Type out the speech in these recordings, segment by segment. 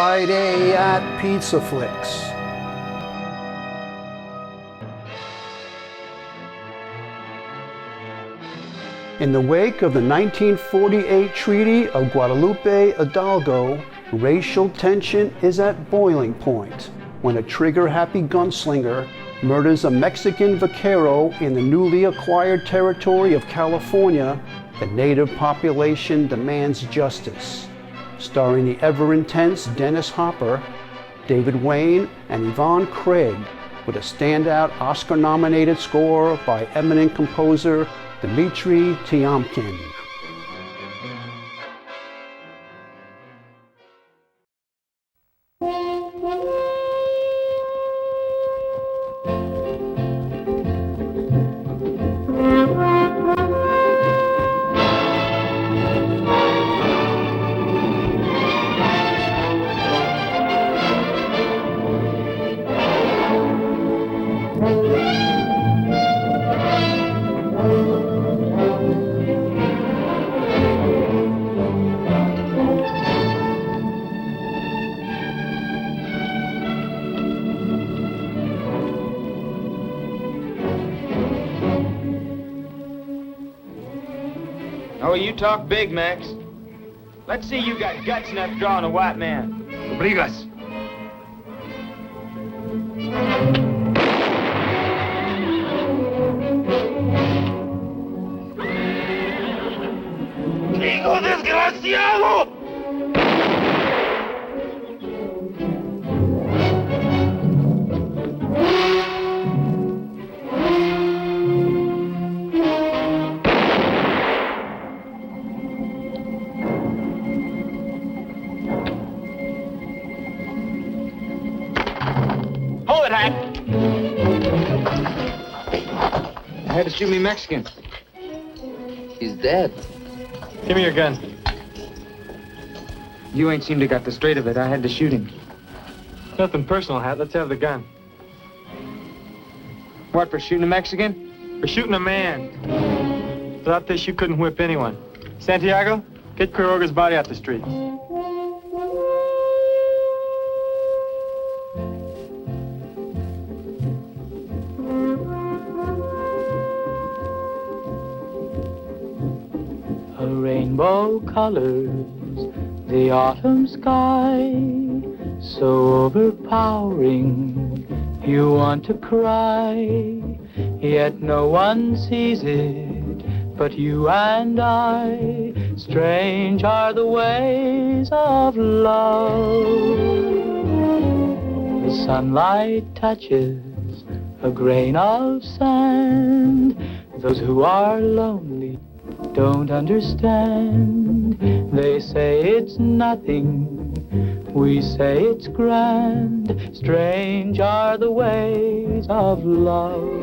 Friday at Pizza Flicks. In the wake of the 1948 Treaty of Guadalupe Hidalgo, racial tension is at boiling point when a trigger-happy gunslinger murders a Mexican Vaquereo in the newly acquired territory of California. The native population demands justice. Starring the ever-intense Dennis Hopper, David Wayne, and Yvonne Craig, with a standout Oscar-nominated score by eminent composer Dimitri Tiomkin. Oh, you talk big, Max. Let's see you got guts enough drawing a white man. Obligas. ¡Hijo desgraciado! I had to shoot me Mexican. He's dead. Give me your gun. You ain't seemed to got the straight of it. I had to shoot him. Nothing personal, Hat. Let's have the gun. What, for shooting a Mexican? For shooting a man. Without this, you couldn't whip anyone. Santiago, get Quiroga's body out the street. Rainbow colors, the autumn sky, so overpowering, you want to cry, yet no one sees it but you and I. Strange are the ways of love. The sunlight touches a grain of sand. Those who are lonely don't understand. They say it's nothing, we say it's grand. Strange are the ways of love.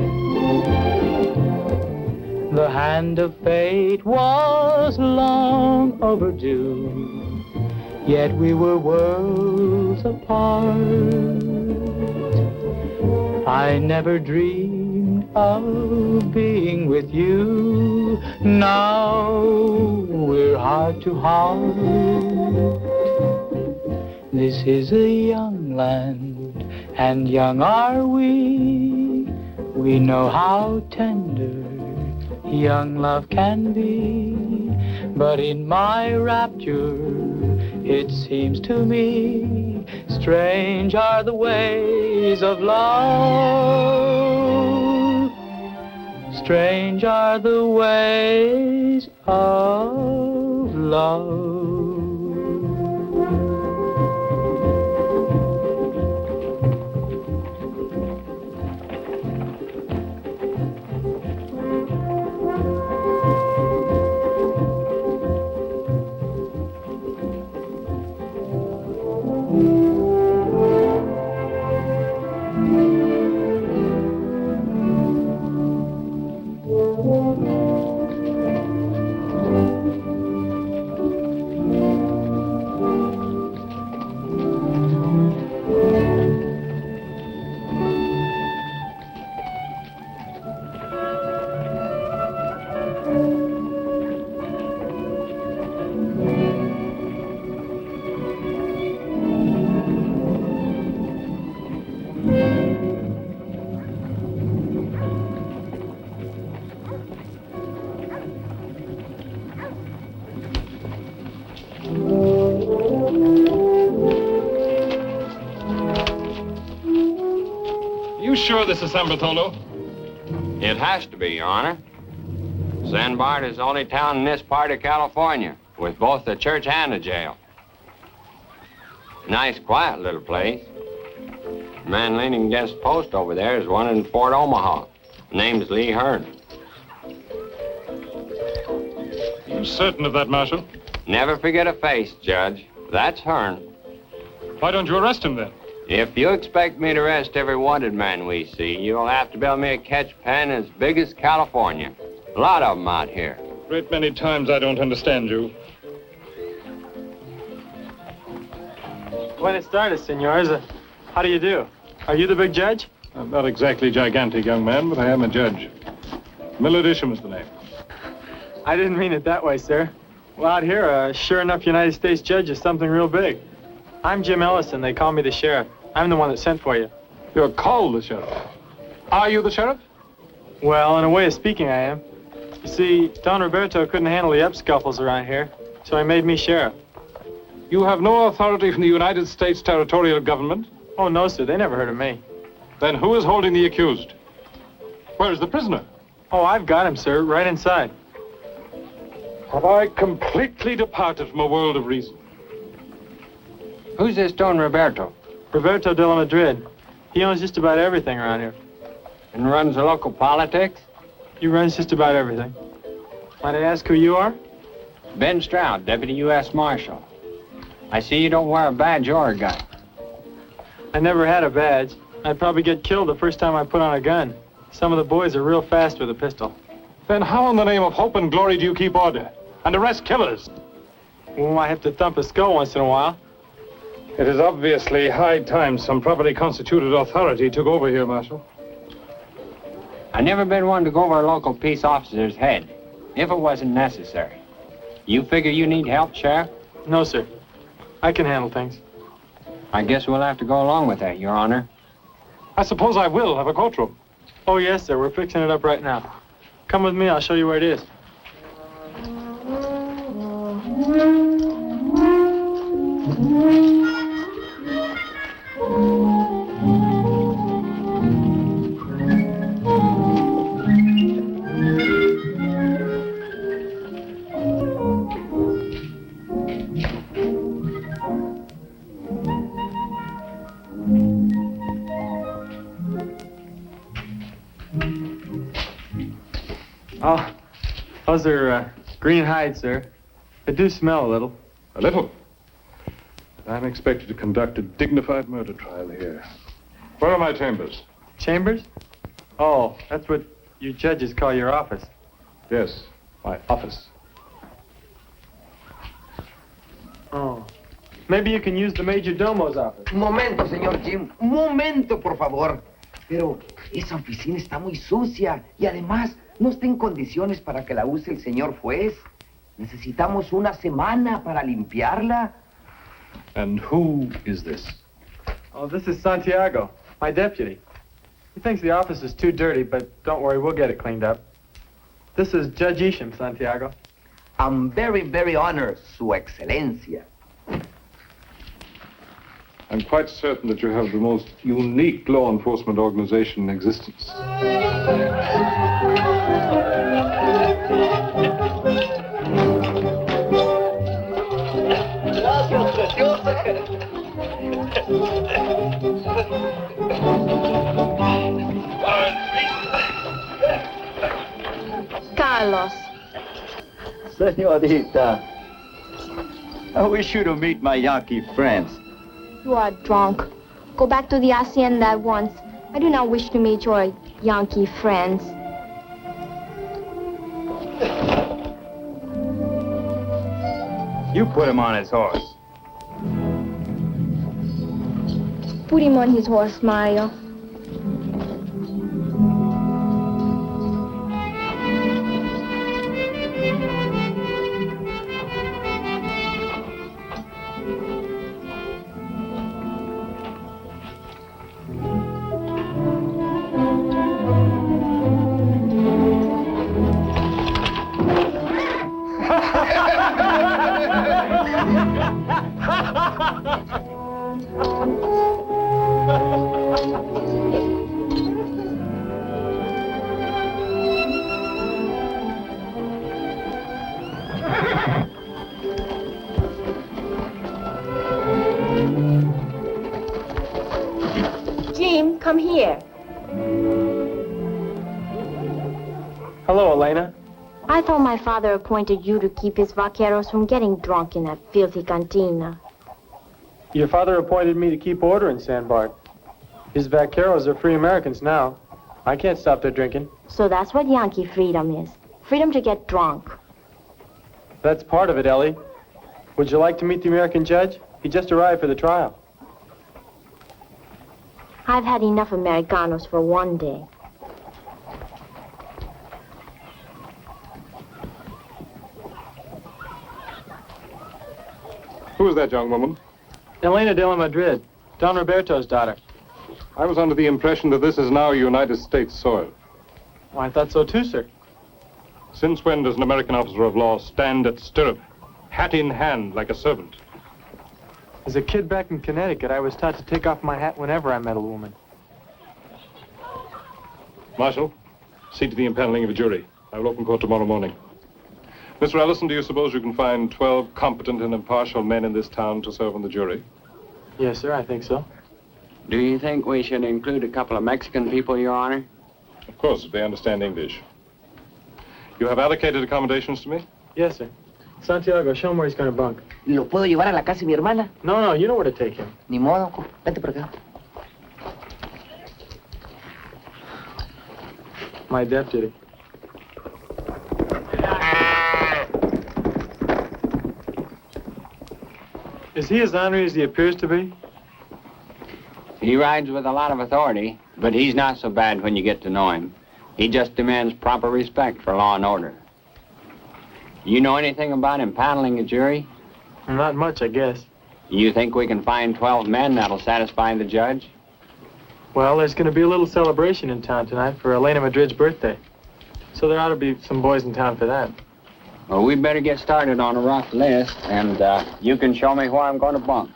The hand of fate was long overdue, yet we were worlds apart. I never dreamed of being with you. Now we're heart to heart. This is a young land, and young are we. We know how tender young love can be. But in my rapture, it seems to me, strange are the ways of love. Strange are the ways of love. sure this is San Bartolo? It has to be, Your Honor. San Bart is the only town in this part of California with both the church and a jail. Nice, quiet little place. The man leaning against the post over there is one in Fort Omaha. Name's Lee Hearn. You certain of that, Marshal? Never forget a face, Judge. That's Hearn. Why don't you arrest him, then? If you expect me to arrest every wanted man we see, you'll have to build me a catch pen as big as California. A lot of them out here. Great many times I don't understand you. Buenas tardes, senors. How do you do? Are you the big judge? I'm not exactly gigantic, young man, but I am a judge. Millard Isham is the name. I didn't mean it that way, sir. Well, out here, sure enough United States judge is something real big. I'm Jim Ellison. They call me the sheriff. I'm the one that sent for you. You're called the sheriff. Are you the sheriff? Well, in a way of speaking, I am. You see, Don Roberto couldn't handle the upscuffles around here, so he made me sheriff. You have no authority from the United States territorial government? Oh, no, sir. They never heard of me. Then who is holding the accused? Where's the prisoner? Oh, I've got him, sir, right inside. Have I completely departed from a world of reason? Who's this Don Roberto? Roberto de la Madrid. He owns just about everything around here. And runs the local politics? He runs just about everything. Might I ask who you are? Ben Stroud, Deputy U.S. Marshal. I see you don't wear a badge or a gun. I never had a badge. I'd probably get killed the first time I put on a gun. Some of the boys are real fast with a pistol. Then how in the name of hope and glory do you keep order and arrest killers? Well, I have to thump a skull once in a while. It is obviously high time some properly constituted authority took over here, Marshal. I've never been one to go over a local peace officer's head, if it wasn't necessary. You figure you need help, Sheriff? No, sir. I can handle things. I guess we'll have to go along with that, Your Honor. I suppose I will have a courtroom. Oh, yes, sir. We're fixing it up right now. Come with me. I'll show you where it is. Oh, those are green hides, sir. They do smell a little. A little? I'm expected to conduct a dignified murder trial here. Where are my chambers? Chambers? Oh, that's what you judges call your office. Yes, my office. Oh. Maybe you can use the Major Domo's office. Un momento, señor Jim. Un momento, por favor. Pero esa oficina está muy sucia y además no está en condiciones para que la use el señor juez. Necesitamos una semana para limpiarla. And who is this? Oh, this is Santiago, my deputy. He thinks the office is too dirty, but don't worry, we'll get it cleaned up. This is Judge Isham, Santiago. I'm very, very honored, Su Excelencia. I'm quite certain that you have the most unique law enforcement organization in existence. Carlos. Senorita, I wish you to meet my Yankee friends. You are drunk. Go back to the hacienda at once. I do not wish to meet your Yankee friends. You put him on his horse. Put him on his horse, Mario. Come here. Hello, Elena. I thought my father appointed you to keep his vaqueros from getting drunk in that filthy cantina. Your father appointed me to keep order in San Bart. His vaqueros are free Americans now. I can't stop their drinking. So that's what Yankee freedom is. Freedom to get drunk. That's part of it, Ellie. Would you like to meet the American judge? He just arrived for the trial. I've had enough Americanos for one day. Who is that young woman? Elena de la Madrid, Don Roberto's daughter. I was under the impression that this is now United States soil. Well, I thought so too, sir. Since when does an American officer of law stand at stirrup, hat in hand, like a servant? As a kid back in Connecticut, I was taught to take off my hat whenever I met a woman. Marshal, see to the impaneling of a jury. I will open court tomorrow morning. Mr. Ellison, do you suppose you can find 12 competent and impartial men in this town to serve on the jury? Yes, sir, I think so. Do you think we should include a couple of Mexican people, Your Honor? Of course, if they understand English. You have allocated accommodations to me? Yes, sir. Santiago, show him where he's going to bunk. ¿Lo puedo llevar a la casa de mi hermana? No, you know where to take him. Ni modo, vete por acá. My deputy. Is he as ornery as he appears to be? He rides with a lot of authority, but he's not so bad when you get to know him. He just demands proper respect for law and order. You know anything about impaneling a jury? Not much, I guess. You think we can find 12 men that'll satisfy the judge? Well, there's going to be a little celebration in town tonight for Elena Madrid's birthday. So there ought to be some boys in town for that. Well, we better get started on a rough list, and you can show me where I'm going to bunk.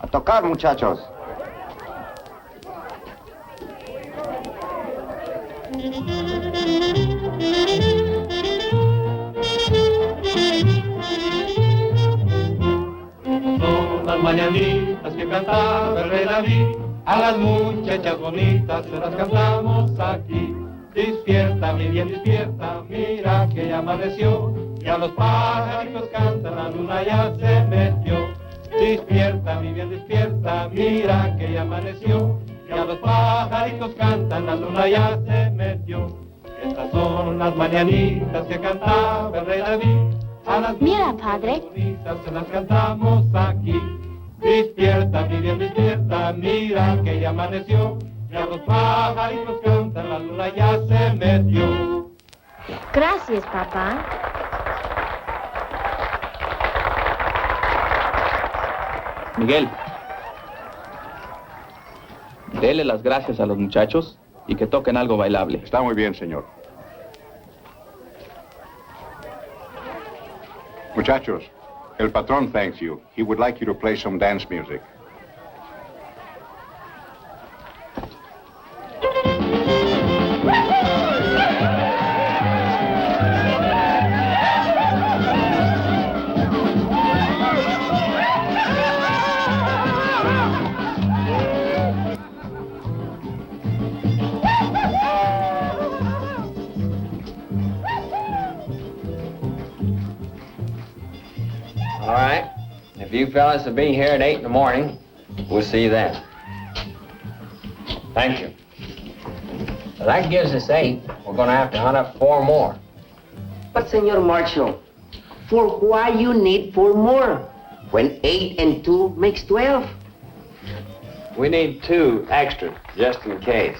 A tocar, muchachos. Son las mañanitas que cantaba el rey David, a las muchachas bonitas se las cantamos aquí. Despierta, mi bien, despierta, mira que ya amaneció, y a los pajaritos cantan, la luna ya se metió. Despierta, mi bien, despierta, mira que ya amaneció, y a los pajaritos cantan, la luna ya se metió. Estas son las mañanitas que cantaba el rey David. A las Mira, padre. bonitas se las cantamos aquí. Despierta, mi bien, despierta, mira que ya amaneció, y a los pajaritos cantan, la luna ya se metió. Gracias, papá. Miguel, dele las gracias a los muchachos y que toquen algo bailable. Está muy bien, señor. Muchachos, el patrón thanks you. He would like you to play some dance music. All right. If you fellas will be here at 8 in the morning, we'll see you then. Thank you. Well, that gives us 8. We're going to have to hunt up 4 more. But, Senor Marshal, for why you need 4 more? When 8 and 2 makes 12. We need 2 extra, just in case.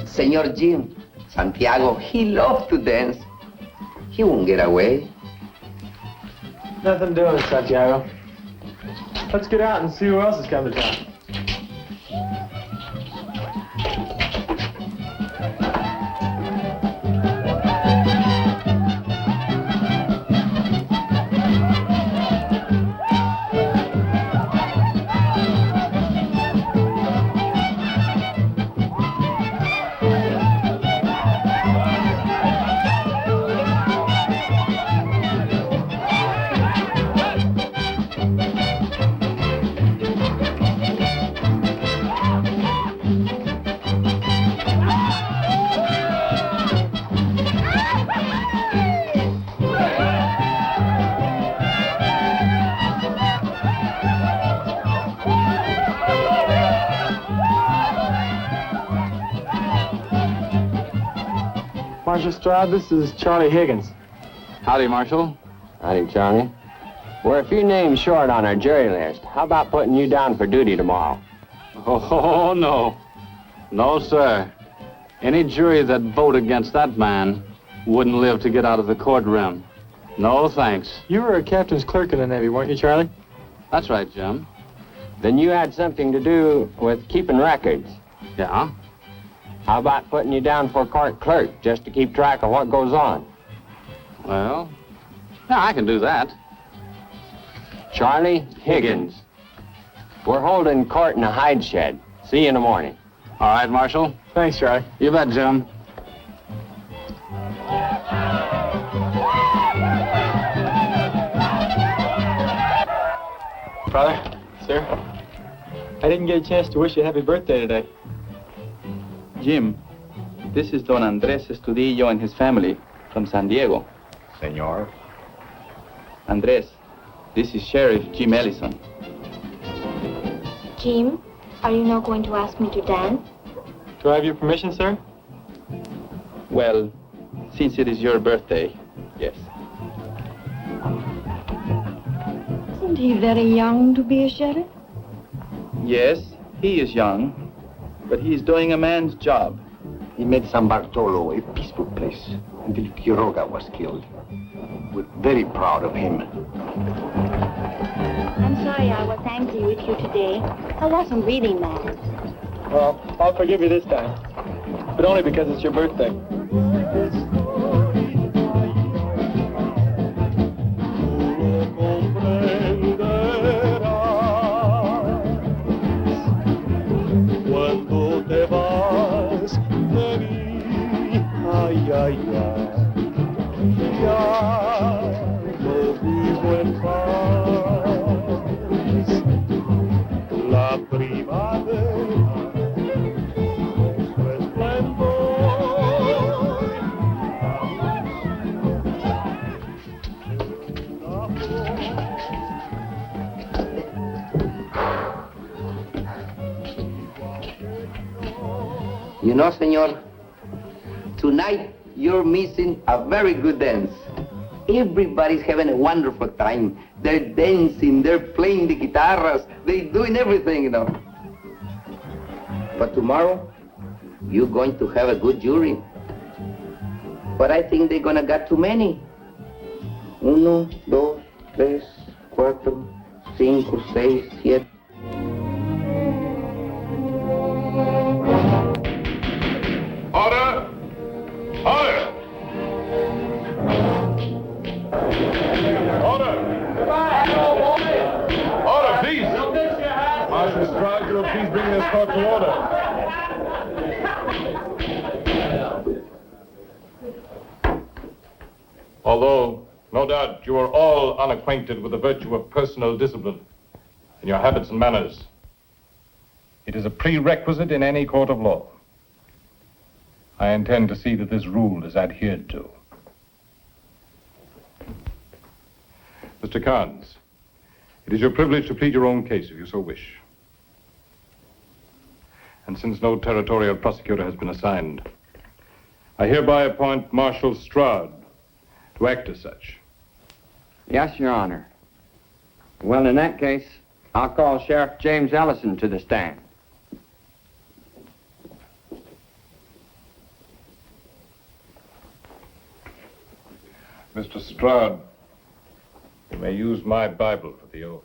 Senor Jim, Santiago, he loves to dance. He won't get away. Nothing doing, Santiago. Let's get out and see who else has come to town. Marshal Stroud. This is Charlie Higgins. Howdy, Marshal. Howdy, Charlie. We're a few names short on our jury list. How about putting you down for duty tomorrow? Oh, no. No, sir. Any jury that vote against that man wouldn't live to get out of the courtroom. No, thanks. You were a captain's clerk in the Navy, weren't you, Charlie? That's right, Jim. Then you had something to do with keeping records. Yeah? How about putting you down for court clerk, just to keep track of what goes on? Well, yeah, I can do that. Charlie Higgins. We're holding court in a hide shed. See you in the morning. All right, Marshal. Thanks, Charlie. You bet, Jim. Father, sir, I didn't get a chance to wish you a happy birthday today. Jim, this is Don Andres Estudillo and his family from San Diego. Senor. Andres, this is Sheriff Jim Ellison. Jim, are you not going to ask me to dance? Do I have your permission, sir? Well, since it is your birthday, yes. Isn't he very young to be a sheriff? Yes, he is young, but he is doing a man's job. He made San Bartolo a peaceful place until Quiroga was killed. We're very proud of him. I'm sorry I was angry with you today. I wasn't really mad. Well, I'll forgive you this time, but only because it's your birthday. Cuando te vas de mí, ay, ay, ay, ya no vivo en paz. La primavera con su esplendor. You know, senor, tonight you're missing a very good dance. Everybody's having a wonderful time. They're dancing, they're playing the guitarras, they're doing everything, you know. But tomorrow, you're going to have a good jury. But I think they're gonna get too many. 1, 2, 3, 4, 5, 6, 7. Order! Order! Order! Order, please! Marshal Stroud, will you please bring this court to order? Although, no doubt, you are all unacquainted with the virtue of personal discipline in your habits and manners, it is a prerequisite in any court of law. I intend to see that this rule is adhered to. Mr. Carnes, it is your privilege to plead your own case if you so wish. And since no territorial prosecutor has been assigned, I hereby appoint Marshal Stroud to act as such. Yes, Your Honor. Well, in that case, I'll call Sheriff James Ellison to the stand. Mr. Stroud, you may use my Bible for the oath.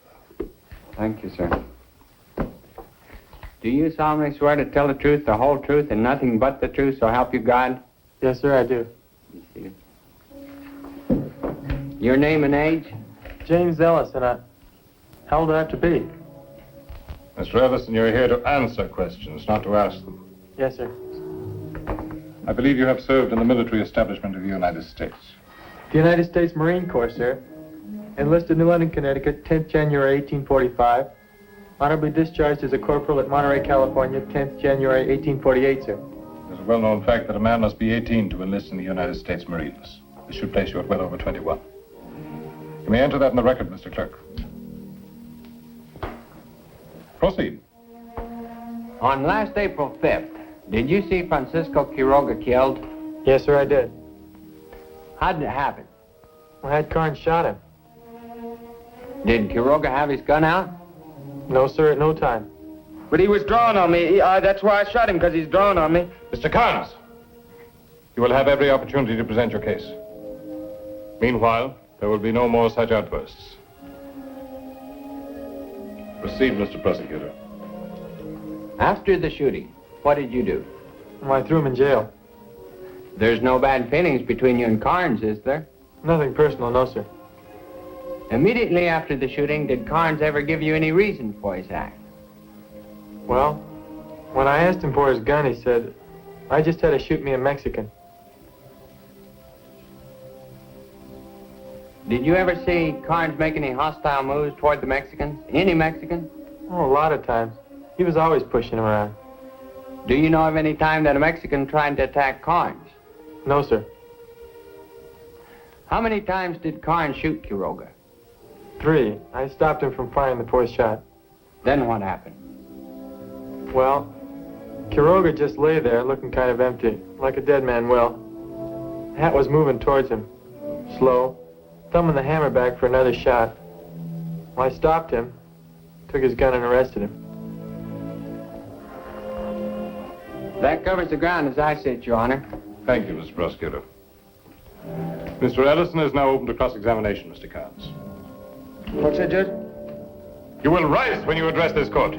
Thank you, sir. Do you solemnly swear to tell the truth, the whole truth, and nothing but the truth, so help you God? Yes, sir, I do. Your name and age? James Ellis, and how old do I have to be? Mr. Ellison, you're here to answer questions, not to ask them. Yes, sir. I believe you have served in the military establishment of the United States. The United States Marine Corps, sir. Enlisted New London, Connecticut, 10th January 1845. Honorably discharged as a corporal at Monterey, California, 10th January 1848, sir. It's a well-known fact that a man must be 18 to enlist in the United States Marines. This should place you at well over 21. You may enter that in the record, Mr. Clerk. Proceed. On last April 5th, did you see Francisco Quiroga killed? Yes, sir, I did. How did it happen? I had Carnes shot him. Did Quiroga have his gun out? No, sir, at no time. But he was drawing on me. That's why I shot him, because he's drawing on me. Mr. Carnes, you will have every opportunity to present your case. Meanwhile, there will be no more such outbursts. Proceed, Mr. Prosecutor. After the shooting, what did you do? I threw him in jail. There's no bad feelings between you and Carnes, is there? Nothing personal, no, sir. Immediately after the shooting, did Carnes ever give you any reason for his act? Well, when I asked him for his gun, he said, I just had to shoot me a Mexican. Did you ever see Carnes make any hostile moves toward the Mexicans? Any Mexicans? Oh, a lot of times. He was always pushing him around. Do you know of any time that a Mexican tried to attack Carnes? No, sir. How many times did Carnes shoot Quiroga? 3. I stopped him from firing the 4th shot. Then what happened? Well, Quiroga just lay there looking kind of empty, like a dead man will. The hat was moving towards him, slow, thumbing the hammer back for another shot. Well, I stopped him, took his gun and arrested him. That covers the ground as I see it, Your Honor. Thank you, Mr. Prosecutor. Mr. Ellison is now open to cross-examination, Mr. Carnes. What's that, Judge? You will rise when you address this court.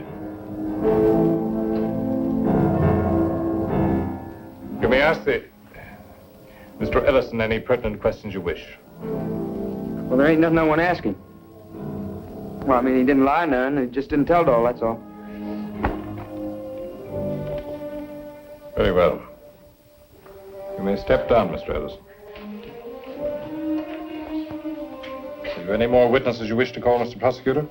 You may ask Mr. Ellison any pertinent questions you wish. Well, there ain't nothing I want to ask him. Well, I mean, he didn't lie none. He just didn't tell it all, that's all. Very well. You may step down, Mr. Ellison. Have you any more witnesses you wish to call, Mr. Prosecutor?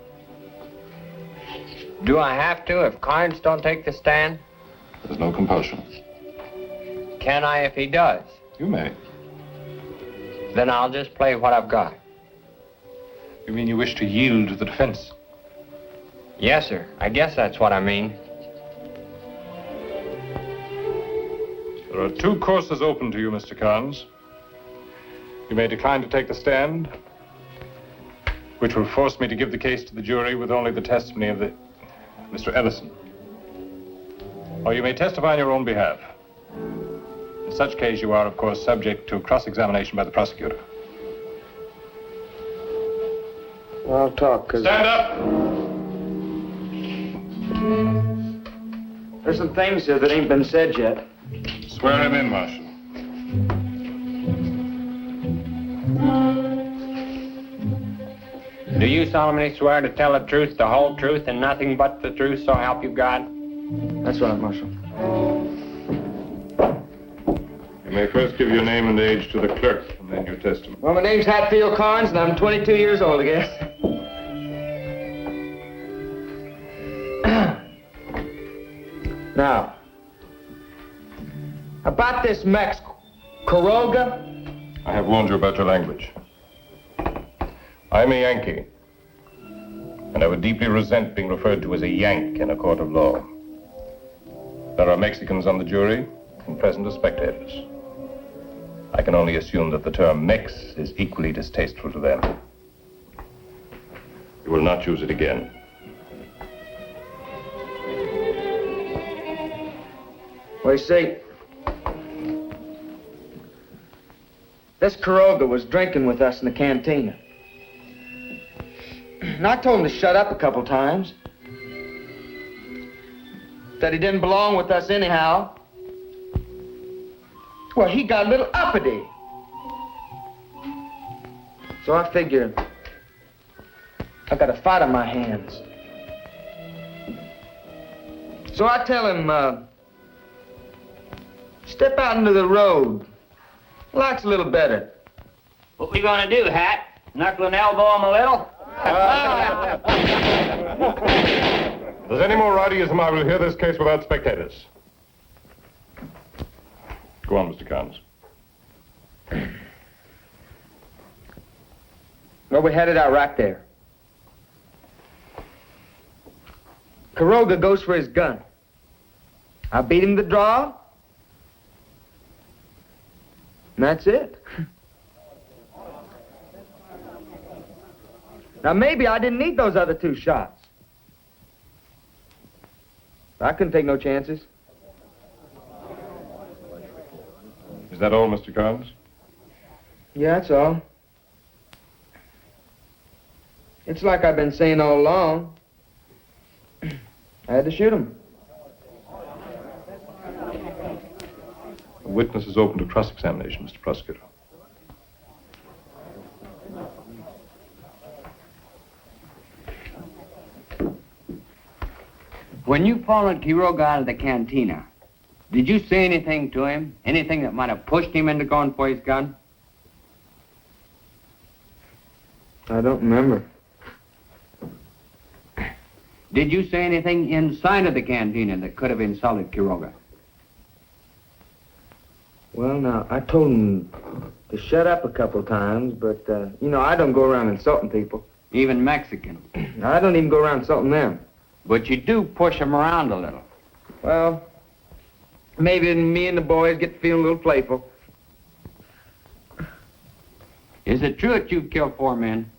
Do I have to if Carnes don't take the stand? There's no compulsion. Can I if he does? You may. Then I'll just play what I've got. You mean you wish to yield to the defense? Yes, sir. I guess that's what I mean. There are 2 courses open to you, Mr. Carnes. You may decline to take the stand, which will force me to give the case to the jury with only the testimony of Mr. Ellison. Or you may testify on your own behalf. In such case, you are, of course, subject to cross-examination by the prosecutor. Well, I'll talk, because... Stand up! There's some things here that ain't been said yet. Swear him in, Marshal. Do you solemnly swear to tell the truth, the whole truth, and nothing but the truth, so help you God? That's right, Marshal. You may first give your name and age to the clerk, and then your testimony. Well, my name's Hatfield Carnes, and I'm 22 years old, I guess. Now, about this Mex Quiroga. I have warned you about your language. I'm a Yankee, and I would deeply resent being referred to as a Yank in a court of law. There are Mexicans on the jury, and present as spectators. I can only assume that the term Mex is equally distasteful to them. You will not use it again. Well, you see, this Quiroga was drinking with us in the cantina. And I told him to shut up a couple times. That he didn't belong with us anyhow. Well, he got a little uppity. So I figured I got a fight on my hands. So I tell him, step out into the road. Likes a little better. What we gonna do, Hat? Knuckle and elbow him a little? If there's any more rowdyism, I will hear this case without spectators. Go on, Mr. Carnes. Well, we had it out right there. Quiroga goes for his gun. I beat him the draw. And that's it. Now, maybe I didn't need those other 2 shots. I couldn't take no chances. Is that all, Mr. Carnes? Yeah, that's all. It's like I've been saying all along. I had to shoot him. The witness is open to cross-examination, Mr. Prosecutor. When you followed Quiroga out of the cantina, did you say anything to him? Anything that might have pushed him into going for his gun? I don't remember. Did you say anything inside of the cantina that could have insulted Quiroga? Well, now, I told him to shut up a couple times, but, you know, I don't go around insulting people. Even Mexican? I don't even go around insulting them. But you do push them around a little. Well, maybe me and the boys get to feeling a little playful. Is it true that you've killed 4 men?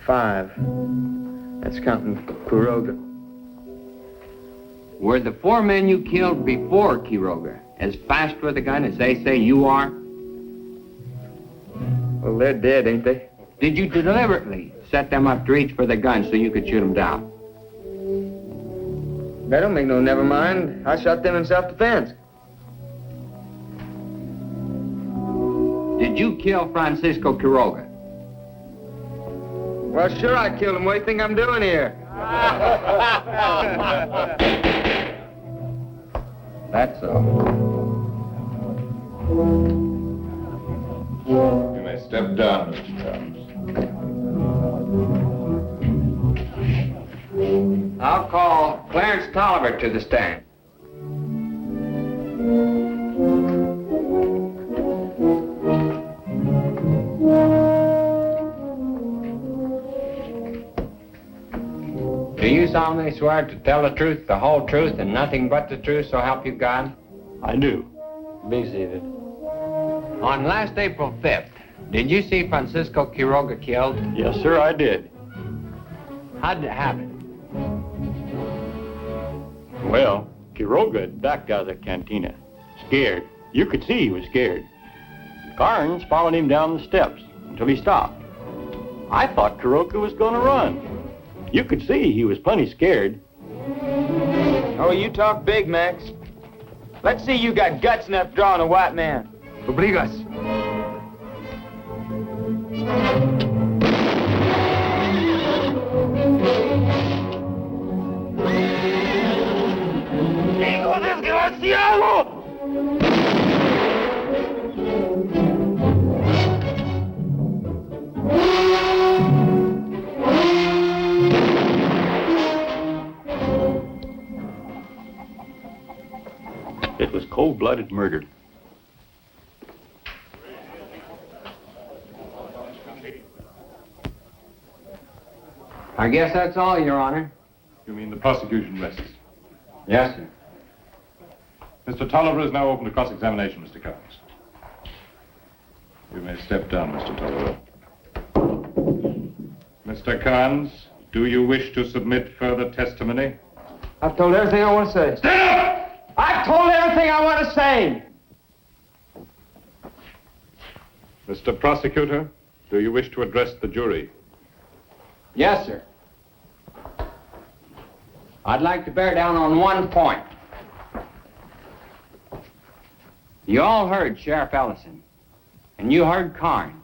5. That's counting Quiroga. Were the 4 men you killed before Quiroga as fast with a gun as they say you are? Well, they're dead, ain't they? Did you deliberately set them up to reach for the gun so you could shoot them down? That don't make no never mind. I shot them in self-defense. Did you kill Francisco Quiroga? Well, sure I killed him. What do you think I'm doing here? That's all. You may step down, Mr. Carnes. I'll call Clarence Tolliver to the stand. Do you solemnly swear to tell the truth, the whole truth, and nothing but the truth, so help you God? I do. Be seated. On last April 5th, did you see Francisco Quiroga killed? Yes, sir, I did. How did it happen? Well, Quiroga had backed out of the cantina, scared. You could see he was scared. Carnes followed him down the steps until he stopped. I thought Quiroga was going to run. You could see he was plenty scared. Oh, you talk big, Max. Let's see you got guts enough drawing a white man. Obligas. ¡Hijo desgraciado! It was cold-blooded murder. I guess that's all, Your Honor. You mean the prosecution rests? Yes, sir. Mr. Tolliver is now open to cross-examination, Mr. Carnes. You may step down, Mr. Tolliver. Mr. Carnes, do you wish to submit further testimony? I've told everything I want to say. Stand up! I've told everything I want to say! Mr. Prosecutor, do you wish to address the jury? Yes, sir. I'd like to bear down on one point. You all heard Sheriff Ellison, and you heard Carnes.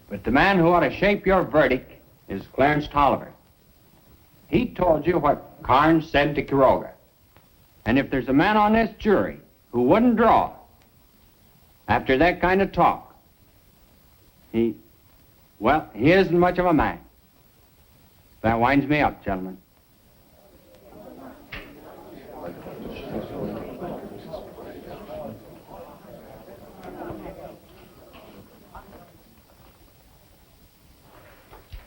But the man who ought to shape your verdict is Clarence Tolliver. He told you what Carnes said to Quiroga. And if there's a man on this jury who wouldn't draw after that kind of talk, he isn't much of a man. That winds me up, gentlemen.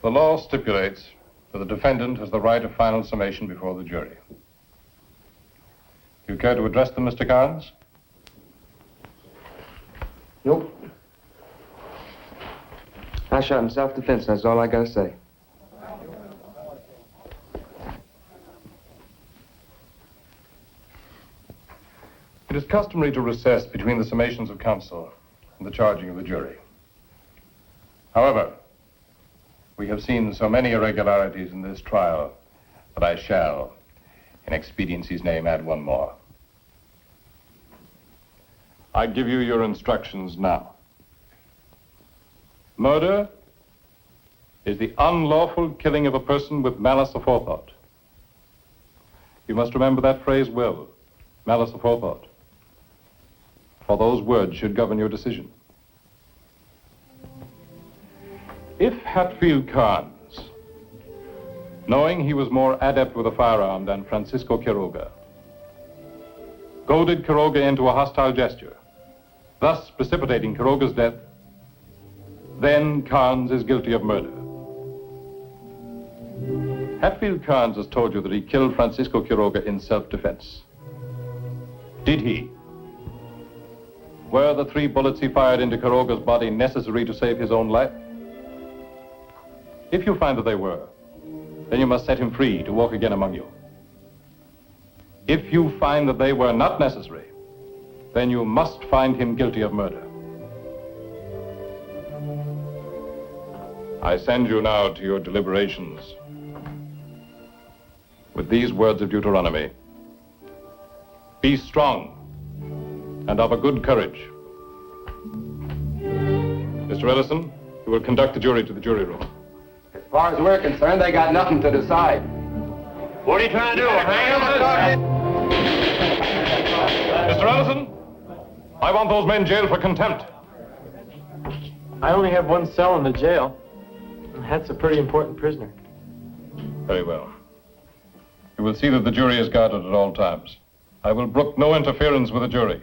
The law stipulates that the defendant has the right of final summation before the jury. Do you care to address them, Mr. Carnes? Nope. I shot in self-defense, that's all I gotta say. It is customary to recess between the summations of counsel and the charging of the jury. However, we have seen so many irregularities in this trial that I shall, in expediency's name, add one more. I give you your instructions now. Murder is the unlawful killing of a person with malice aforethought. You must remember that phrase well, malice aforethought, for those words should govern your decision. If Hatfield Carnes, knowing he was more adept with a firearm than Francisco Quiroga, goaded Quiroga into a hostile gesture, thus precipitating Quiroga's death, then Carnes is guilty of murder. Hatfield Carnes has told you that he killed Francisco Quiroga in self-defense. Did he? Were the 3 bullets he fired into Quiroga's body necessary to save his own life? If you find that they were, then you must set him free to walk again among you. If you find that they were not necessary, then you must find him guilty of murder. I send you now to your deliberations with these words of Deuteronomy. Be strong and of a good courage. Mr. Ellison, you will conduct the jury to the jury room. As far as we're concerned, they got nothing to decide. What are you trying to do, hang him? Mr. Ellison, I want those men jailed for contempt. I only have one cell in the jail. And that's a pretty important prisoner. Very well. You will see that the jury is guarded at all times. I will brook no interference with the jury.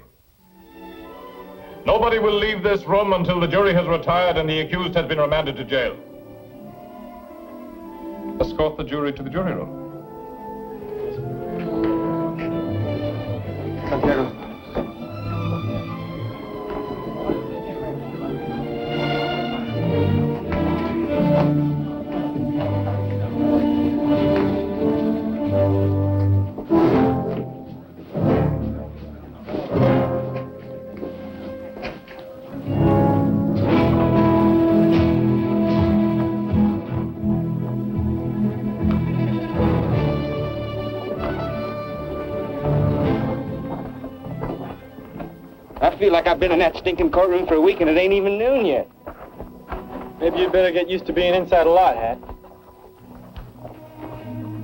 Nobody will leave this room until the jury has retired and the accused has been remanded to jail. Escort the jury to the jury room. Santiago. I feel like I've been in that stinking courtroom for a week and it ain't even noon yet. Maybe you'd better get used to being inside a lot, Hat.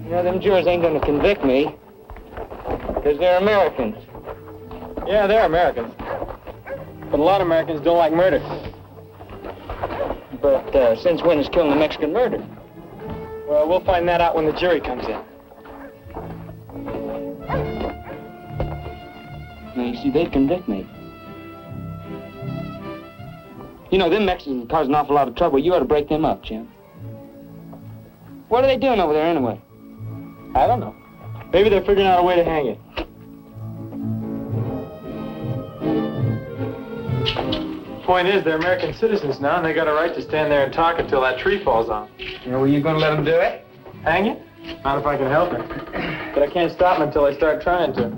You know, them jurors ain't gonna convict me. Because they're Americans. Yeah, they're Americans. But a lot of Americans don't like murder. But since when is killing a Mexican murder? Well, we'll find that out when the jury comes in. Now, you see, they'd convict me. You know, them Mexicans cause an awful lot of trouble. You ought to break them up, Jim. What are they doing over there, anyway? I don't know. Maybe they're figuring out a way to hang it. Point is, they're American citizens now, and they got a right to stand there and talk until that tree falls on. You know, were you gonna let them do it? Hang it? Not if I can help it. But I can't stop them until I start trying to.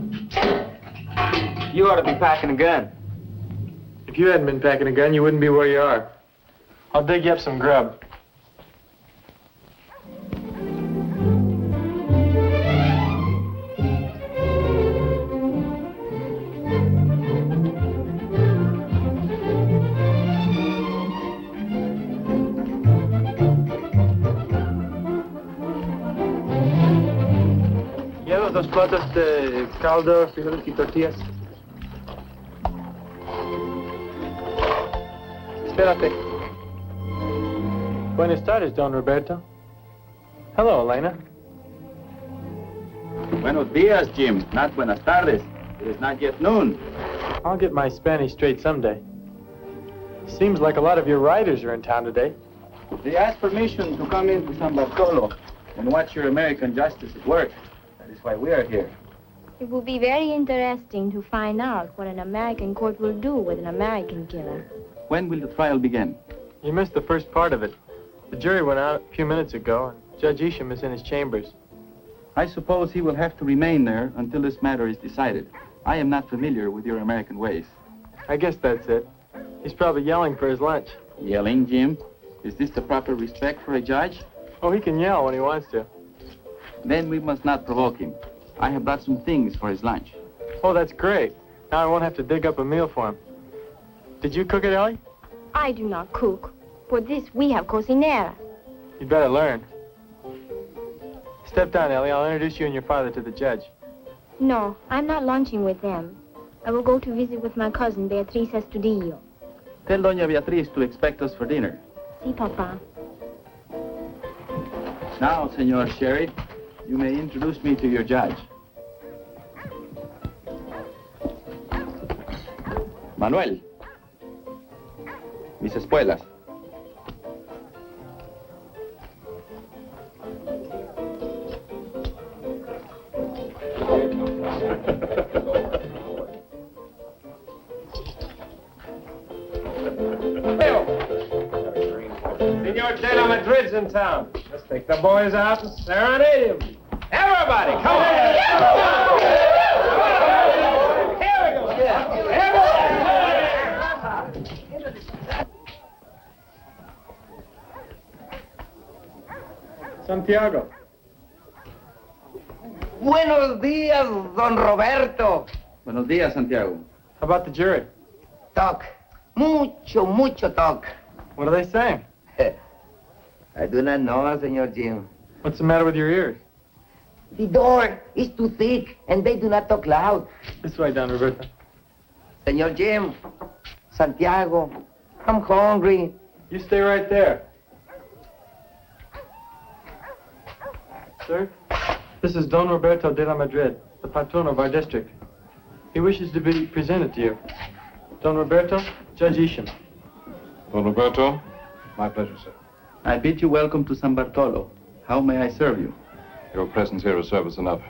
You ought to be packing a gun. If you hadn't been packing a gun, you wouldn't be where you are. I'll dig you up some grub. ¿Llevas 2 platos de caldo, frijoles y tortillas? Espérate. Buenas tardes, Don Roberto. Hello, Elena. Buenos dias, Jim. Not buenas tardes. It is not yet noon. I'll get my Spanish straight someday. Seems like a lot of your writers are in town today. They asked permission to come into San Bartolo and watch your American justice at work. That is why we are here. It will be very interesting to find out what an American court will do with an American killer. When will the trial begin? You missed the first part of it. The jury went out a few minutes ago, and Judge Isham is in his chambers. I suppose he will have to remain there until this matter is decided. I am not familiar with your American ways. I guess that's it. He's probably yelling for his lunch. Yelling, Jim? Is this the proper respect for a judge? Oh, he can yell when he wants to. Then we must not provoke him. I have brought some things for his lunch. Oh, that's great. Now I won't have to dig up a meal for him. Did you cook it, Ellie? I do not cook. For this, we have cocinera. You better learn. Step down, Ellie. I'll introduce you and your father to the judge. No, I'm not lunching with them. I will go to visit with my cousin, Beatriz Estudillo. Tell Doña Beatriz to expect us for dinner. Si, Papa. Now, Senor Sheriff, you may introduce me to your judge. Manuel. Mis espuelas. Senor de la Madrid's in town. Let's take the boys out and serenade him. Everybody, come on! Here we go! Santiago. Buenos días, don Roberto. Buenos días, Santiago. How about the jury? Talk. Mucho talk. What are they saying? I do not know, Senor Jim. What's the matter with your ears? The door is too thick, and they do not talk loud. This way, Don Roberto. Senor Jim, Santiago, I'm hungry. You stay right there. Sir, this is Don Roberto de la Madrid, the patron of our district. He wishes to be presented to you. Don Roberto, Judge Isham. Don Roberto, my pleasure, sir. I bid you welcome to San Bartolo. How may I serve you? Your presence here is service enough.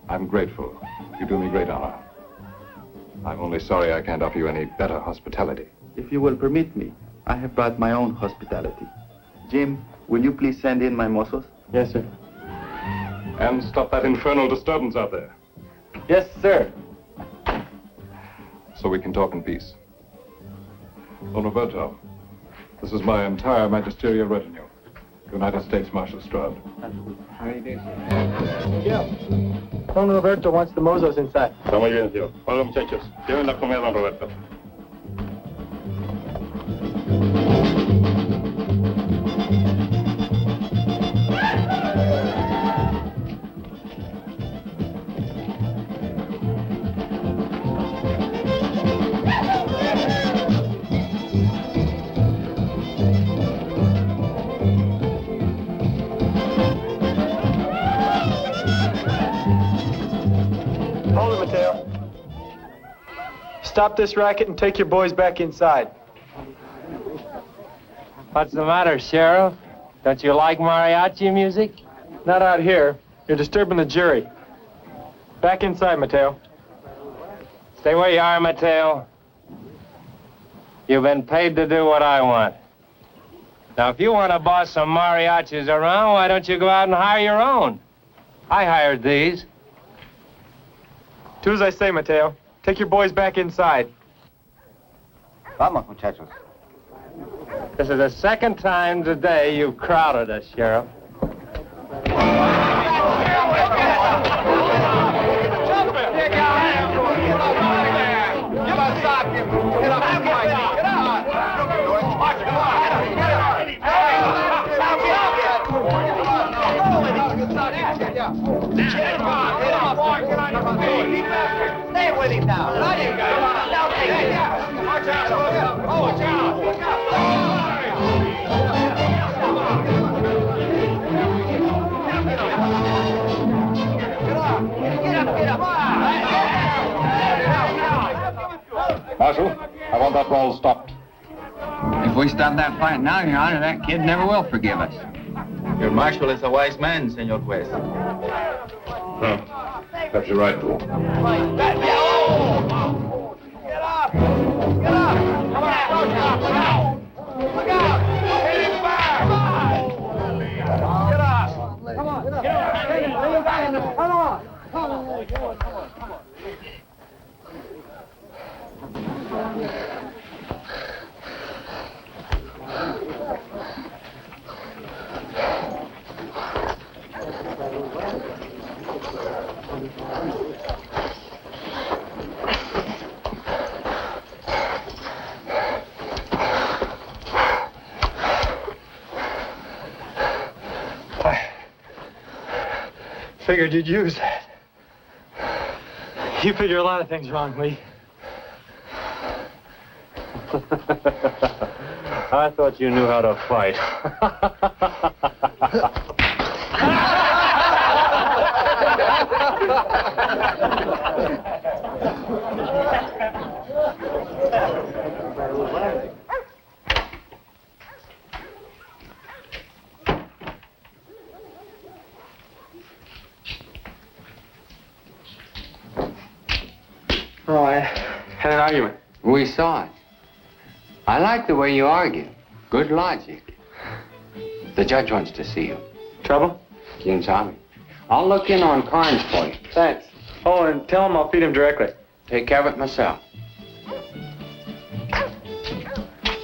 I'm grateful. You do me great honor. I'm only sorry I can't offer you any better hospitality. If you will permit me, I have brought my own hospitality. Jim, will you please send in my mozos? Yes, sir. And stop that infernal disturbance out there. Yes, sir. So we can talk in peace. Don Roberto, this is my entire magisterial retinue. United States Marshal Stroud. How do you do, sir? Yeah. Don Roberto wants the mozos inside. Está muy bien, tío. Hola, muchachos. Lleven la comida, don Roberto. Hold it, Mateo. Stop this racket and take your boys back inside. What's the matter, Sheriff? Don't you like mariachi music? Not out here. You're disturbing the jury. Back inside, Mateo. Stay where you are, Mateo. You've been paid to do what I want. Now, if you want to boss some mariachis around, why don't you go out and hire your own? I hired these. Do as I say, Mateo. Take your boys back inside. Vamos, muchachos. This is the second time today you've crowded us, Sheriff. Stay with him now. Not you guys. Now take it. Watch out. Oh, watch out. Look out. Get up. Marshal, I want that brawl stopped. If we stop that fight now, Your Honor, that kid never will forgive us. Your marshal is a wise man, Senor Juez. Perhaps you're right, Bull. Get up. Come on. Look out. Figured you'd use that. You figure a lot of things wrong, Lee. I thought you knew how to fight. Oh, I had an argument. We saw it. I like the way you argue. Good logic. The judge wants to see you. Trouble? Quien sabe. I'll look in on Carnes for you. Thanks. Oh, and tell him I'll feed him directly. Take care of it myself.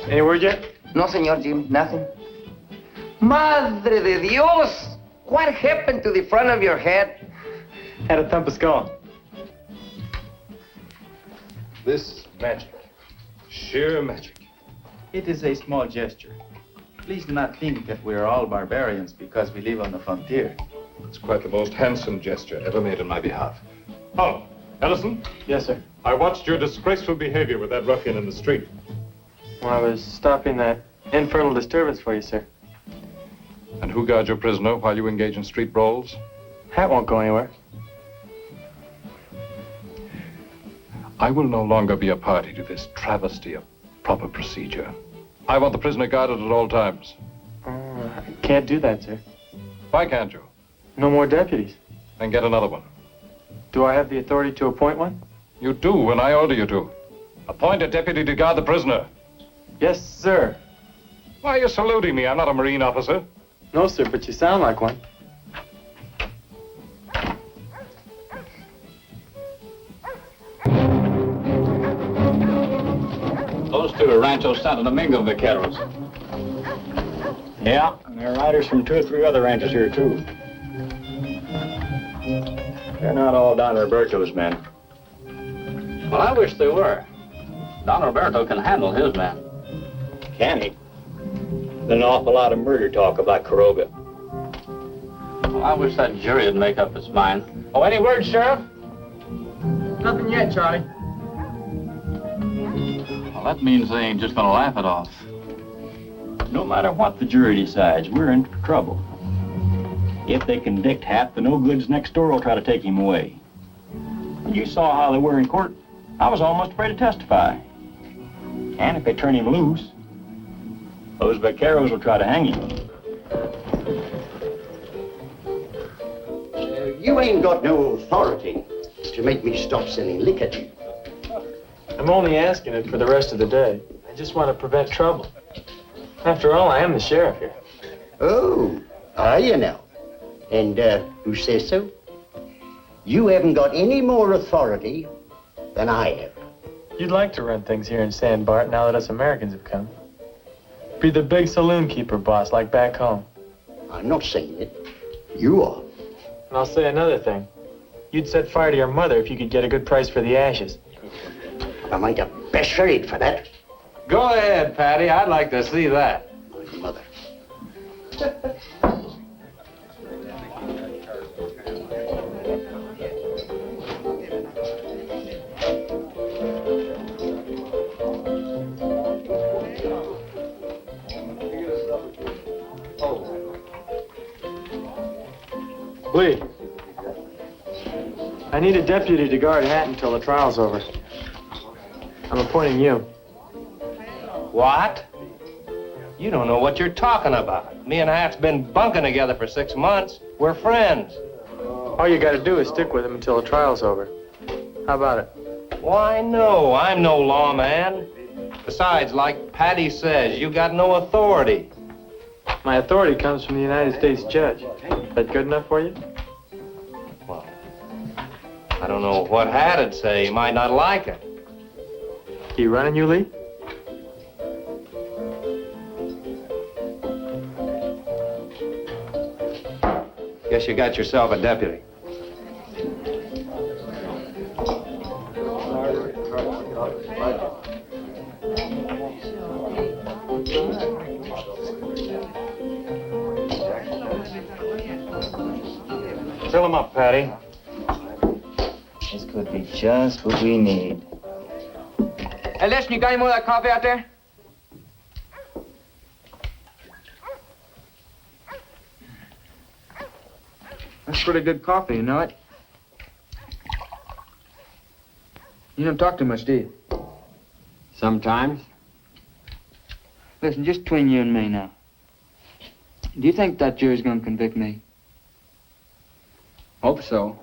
Any word yet? No, Senor Jim, nothing. Madre de Dios! What happened to the front of your head? Had a thump of skull. This magic. Sheer magic. It is a small gesture. Please do not think that we are all barbarians because we live on the frontier. It's quite the most handsome gesture ever made on my behalf. Oh, Ellison? Yes, sir. I watched your disgraceful behavior with that ruffian in the street. Well, I was stopping that infernal disturbance for you, sir. And who guards your prisoner while you engage in street brawls? Hat won't go anywhere. I will no longer be a party to this travesty of proper procedure. I want the prisoner guarded at all times. I can't do that, sir. Why can't you? No more deputies. Then get another one. Do I have the authority to appoint one? You do when I order you to. Appoint a deputy to guard the prisoner. Yes, sir. Why are you saluting me? I'm not a Marine officer. No, sir, but you sound like one. Those two are Rancho Santo Domingo Vaqueros. Yeah, and there are riders from 2 or 3 other ranches here, too. They're not all Don Roberto's men. Well, I wish they were. Don Roberto can handle his men. Can he? There's an awful lot of murder talk about Quiroga. Well, I wish that jury would make up its mind. Oh, any word, Sheriff? Nothing yet, Charlie. Well, that means they ain't just gonna laugh it off. No matter what the jury decides, we're in trouble. If they convict Hap, the no-goods next door will try to take him away. You saw how they were in court. I was almost afraid to testify. And if they turn him loose, those vaqueros will try to hang him. You ain't got no authority to make me stop selling liquor to you. I'm only asking it for the rest of the day. I just want to prevent trouble. After all, I am the sheriff here. Oh, are you now? And who says so? You haven't got any more authority than I have. You'd like to run things here in San Bart now that us Americans have come. Be the big saloon keeper boss like back home. I'm not saying it. You are. And I'll say another thing. You'd set fire to your mother if you could get a good price for the ashes. I might have best rate for that. Go ahead, Patty. I'd like to see that. My mother. Lee, I need a deputy to guard Hat until the trial's over. I'm appointing you. What? You don't know what you're talking about. Me and Hat's been bunking together for 6 months. We're friends. All you gotta do is stick with him until the trial's over. How about it? Why, no. I'm no lawman. Besides, like Patty says, you got no authority. My authority comes from the United States judge. That good enough for you? I don't know what Hat'd say. He might not like it. He running you, Lee? Guess you got yourself a deputy. Fill him up, Patty. This could be just what we need. Hey, listen, you got any more of that coffee out there? That's pretty good coffee, you know it? You don't talk too much, do you? Sometimes. Listen, just between you and me now. Do you think that jury's gonna convict me? Hope so.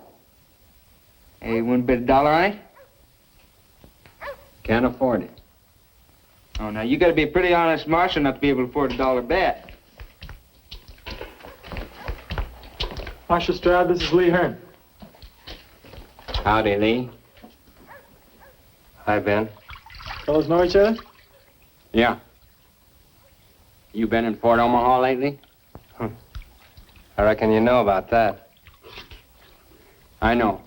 Hey, you wouldn't bet $1 on it? Can't afford it. Oh, now, you gotta be a pretty honest marshal not to be able to afford $1 bet. Marshal Stroud, this is Lee Hearn. Howdy, Lee. Hi, Ben. Fellas know each other? Yeah. You been in Fort Omaha lately? I reckon you know about that. I know.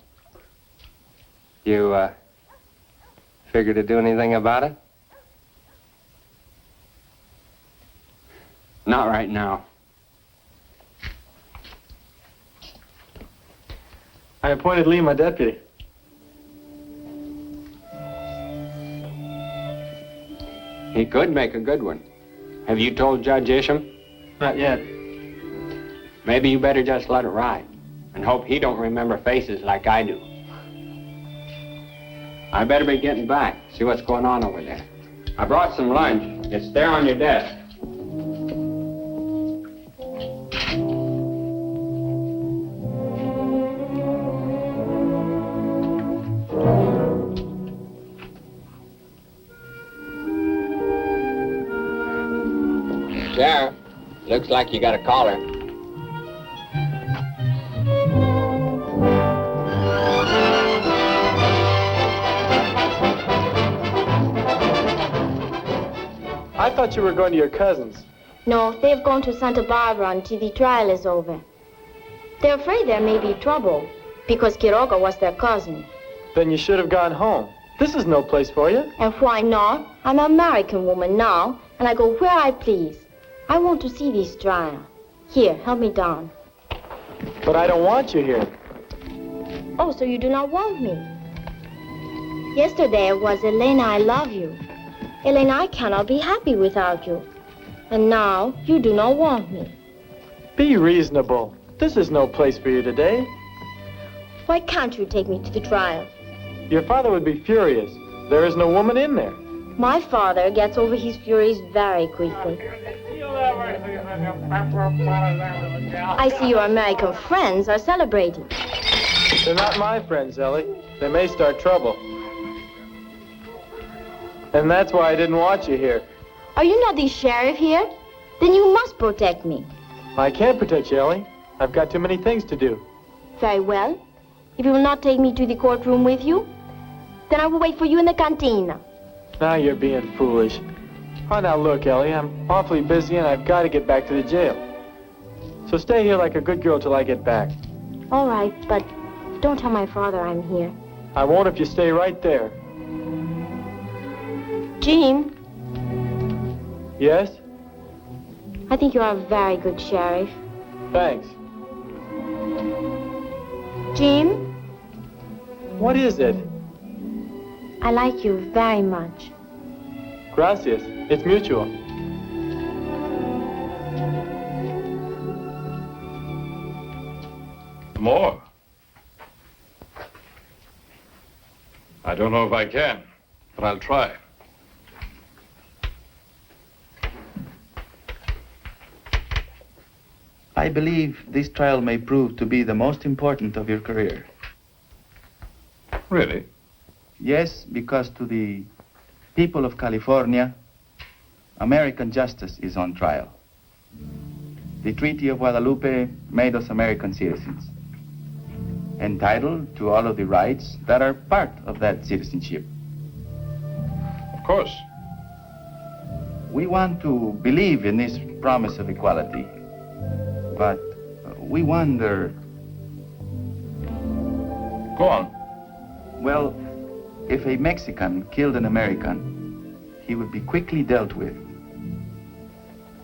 You, figure to do anything about it? Not right now. I appointed Lee my deputy. He could make a good one. Have you told Judge Isham? Not yet. Maybe you better just let it ride and hope he don't remember faces like I do. I better be getting back, see what's going on over there. I brought some lunch. It's there on your desk. Sheriff, looks like you got a caller. I thought you were going to your cousin's. No, they've gone to Santa Barbara until the trial is over. They're afraid there may be trouble because Quiroga was their cousin. Then you should have gone home. This is no place for you. And why not? I'm an American woman now, and I go where I please. I want to see this trial. Here, help me down. But I don't want you here. Oh, so you do not want me? Yesterday it was Elena, I love you. Elena, I cannot be happy without you. And now you do not want me. Be reasonable. This is no place for you today. Why can't you take me to the trial? Your father would be furious. There is no woman in there. My father gets over his furies very quickly. I see your American friends are celebrating. They're not my friends, Ellie. They may start trouble. And that's why I didn't want you here. Are you not the sheriff here? Then you must protect me. I can't protect you, Ellie. I've got too many things to do. Very well. If you will not take me to the courtroom with you, then I will wait for you in the cantina. Now you're being foolish. Oh, now look, Ellie, I'm awfully busy and I've got to get back to the jail. So stay here like a good girl till I get back. All right, but don't tell my father I'm here. I won't if you stay right there. Jim, Yes? I think you are a very good sheriff. Thanks. Jim, What is it? I like you very much. Gracias. It's mutual. More? I don't know if I can, but I'll try. I believe this trial may prove to be the most important of your career. Really? Yes, because to the people of California, American justice is on trial. The Treaty of Guadalupe made us American citizens. entitled to all of the rights that are part of that citizenship. Of course. We want to believe in this promise of equality, but we wonder... Go on. Well, if a Mexican killed an American, he would be quickly dealt with.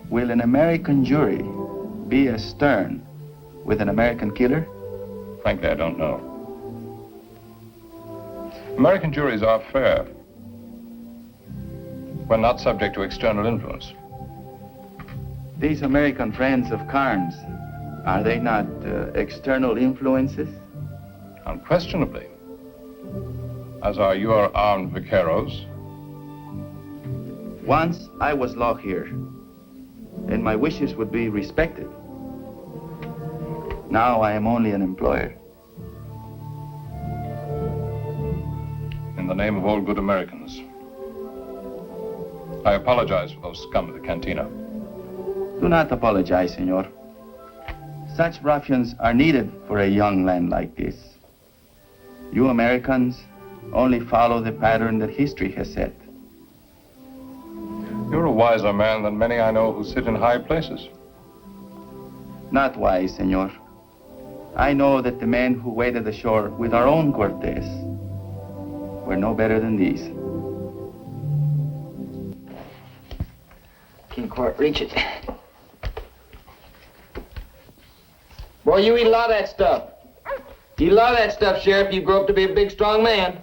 Will an American jury be as stern with an American killer? Frankly, I don't know. American juries are fair when not subject to external influence. These American friends of Carnes, are they not external influences? Unquestionably. As are your armed vaqueros. Once I was law here, and my wishes would be respected. Now I am only an employer. In the name of all good Americans, I apologize for those scum of the cantina. Do not apologize, senor. Such ruffians are needed for a young land like this. You Americans only follow the pattern that history has set. You're a wiser man than many I know who sit in high places. Not wise, senor. I know that the men who waited ashore with our own Cortes were no better than these. Can't quite reach it. Boy, you eat a lot of that stuff. You eat a lot of that stuff, Sheriff. You grow up to be a big, strong man.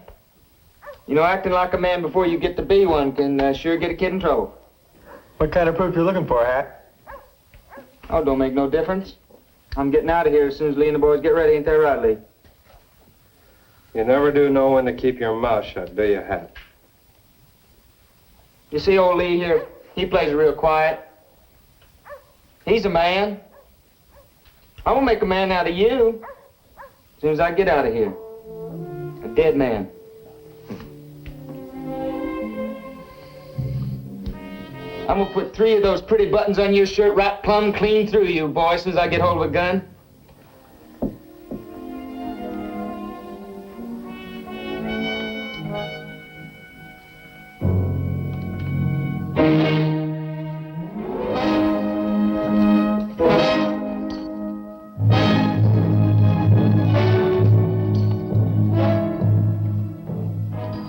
You know, acting like a man before you get to be one can sure get a kid in trouble. What kind of proof you looking for, Hat? Oh, don't make no difference. I'm getting out of here as soon as Lee and the boys get ready. Ain't that right, Lee? You never do know when to keep your mouth shut, do you, Hat? You see old Lee here? He plays real quiet. He's a man. I'm gonna make a man out of you as soon as I get out of here. A dead man. I'm gonna put 3 of those pretty buttons on your shirt right plumb clean through you, boy, as soon as I get hold of a gun.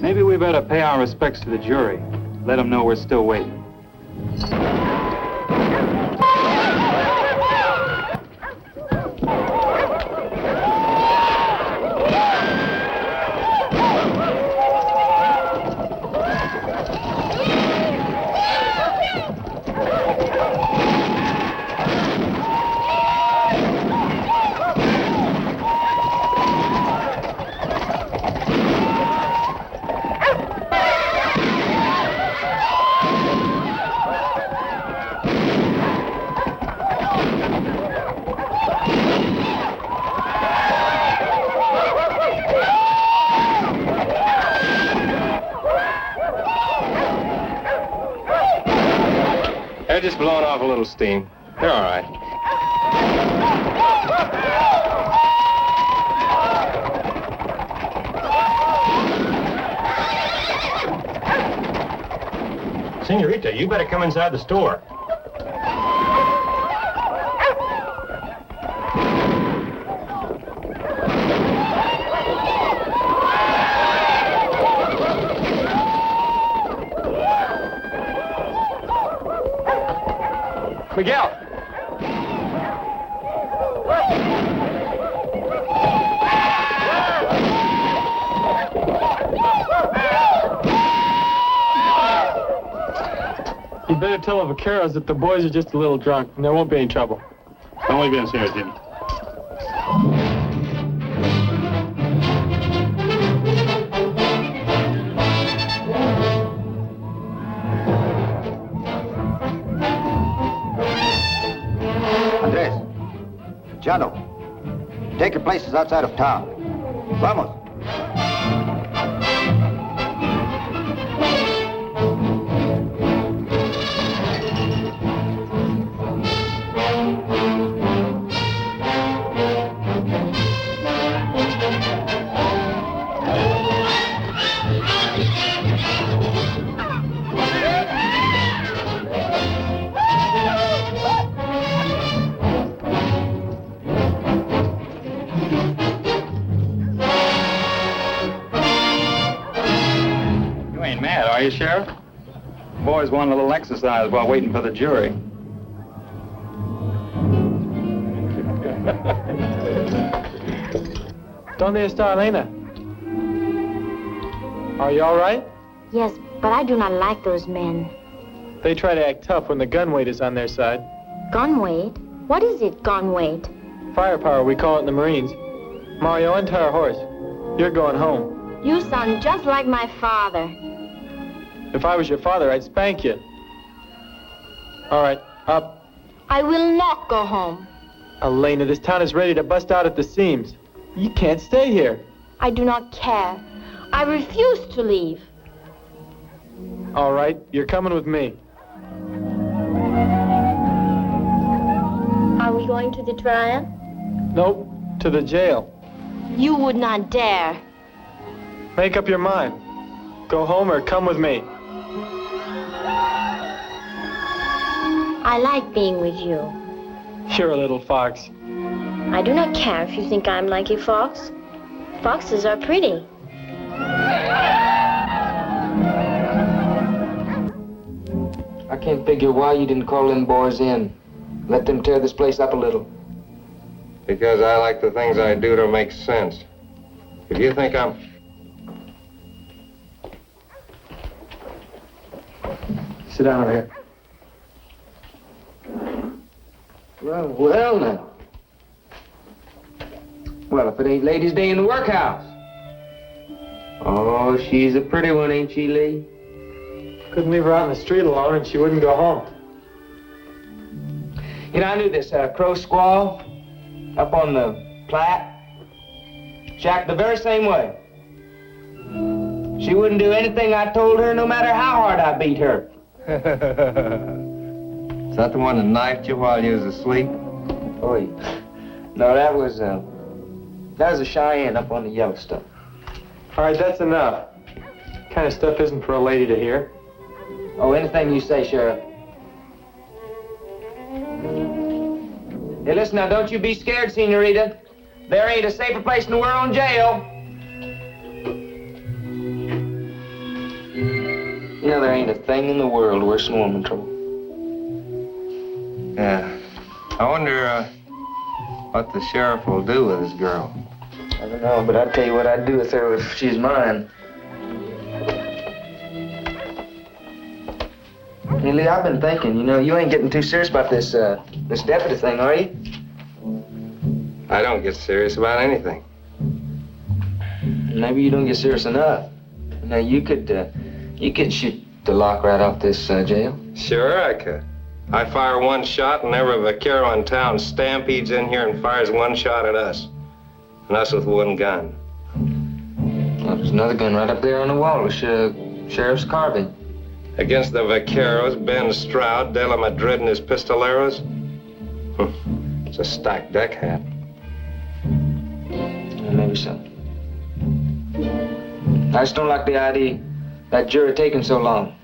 Maybe we better pay our respects to the jury. Let them know we're still waiting. They're just blowing off a little steam. They're all right. Senorita, you better come inside the store. Miguel! You better tell the vaqueros that the boys are just a little drunk and there won't be any trouble. Muy bien, señor Jimmy. Andres, Chano, take your places outside of town. Vamos. Are you, Sheriff? Boys want a little exercise while waiting for the jury. ¿Dónde está Elena? Are you all right? Yes, but I do not like those men. They try to act tough when the gun weight is on their side. Gun weight? What is it, gun weight? Firepower, we call it in the Marines. Mario, untie our horse. You're going home. You sound just like my father. If I was your father, I'd spank you. All right, up. I will not go home. Elena, this town is ready to bust out at the seams. You can't stay here. I do not care. I refuse to leave. All right, you're coming with me. Are we going to the trial? Nope, to the jail. You would not dare. Make up your mind. Go home or come with me. I like being with you. You're a little fox. I do not care if you think I'm like a fox. Foxes are pretty. I can't figure why you didn't call them boys in. Let them tear this place up a little. Because I like the things I do to make sense. If you think I'm... Sit down over here. Well now. Well, if it ain't Ladies' Day in the workhouse. Oh, she's a pretty one, ain't she, Lee? Couldn't leave her out in the street alone and she wouldn't go home. You know, I knew this crow squaw up on the Platte. She acted the very same way. She wouldn't do anything I told her, no matter how hard I beat her. Is that the one that knifed you while you was asleep? Oh, yeah. No, that was a Cheyenne up on the Yellowstone. All right, that's enough. Kind of stuff isn't for a lady to hear. Oh, anything you say, Sheriff. Hey, listen now, don't you be scared, Senorita. There ain't a safer place in the world than jail. You know, there ain't a thing in the world worse than woman trouble. Yeah. I wonder what the sheriff will do with this girl. I don't know, but I'll tell you what I'd do with her if she's mine. Hey, Lee, I've been thinking, you know, you ain't getting too serious about this deputy thing, are you? I don't get serious about anything. Maybe you don't get serious enough. Now, you could shoot the lock right off this jail. Sure, I could. I fire one shot and every vaquero in town stampedes in here and fires one shot at us. And us with one gun. Well, there's another gun right up there on the wall with Sheriff's carbine. Against the vaqueros, Ben Stroud, De La Madrid, and his pistoleros? It's a stacked deck hat. Yeah, maybe so. I just don't like the idea that jury taking so long.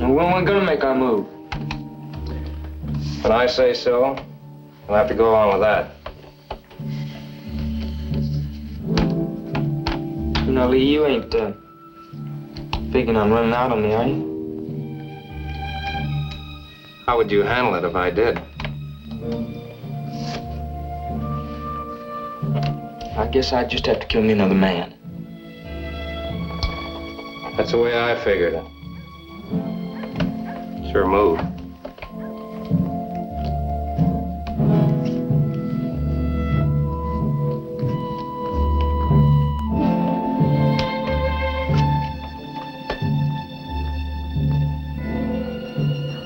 And when we're gonna make our move? When I say so, we'll have to go on with that. You know, Lee, you ain't figuring on running out on me, are you? How would you handle it if I did? I guess I'd just have to kill me another man. That's the way I figured it. Sure move.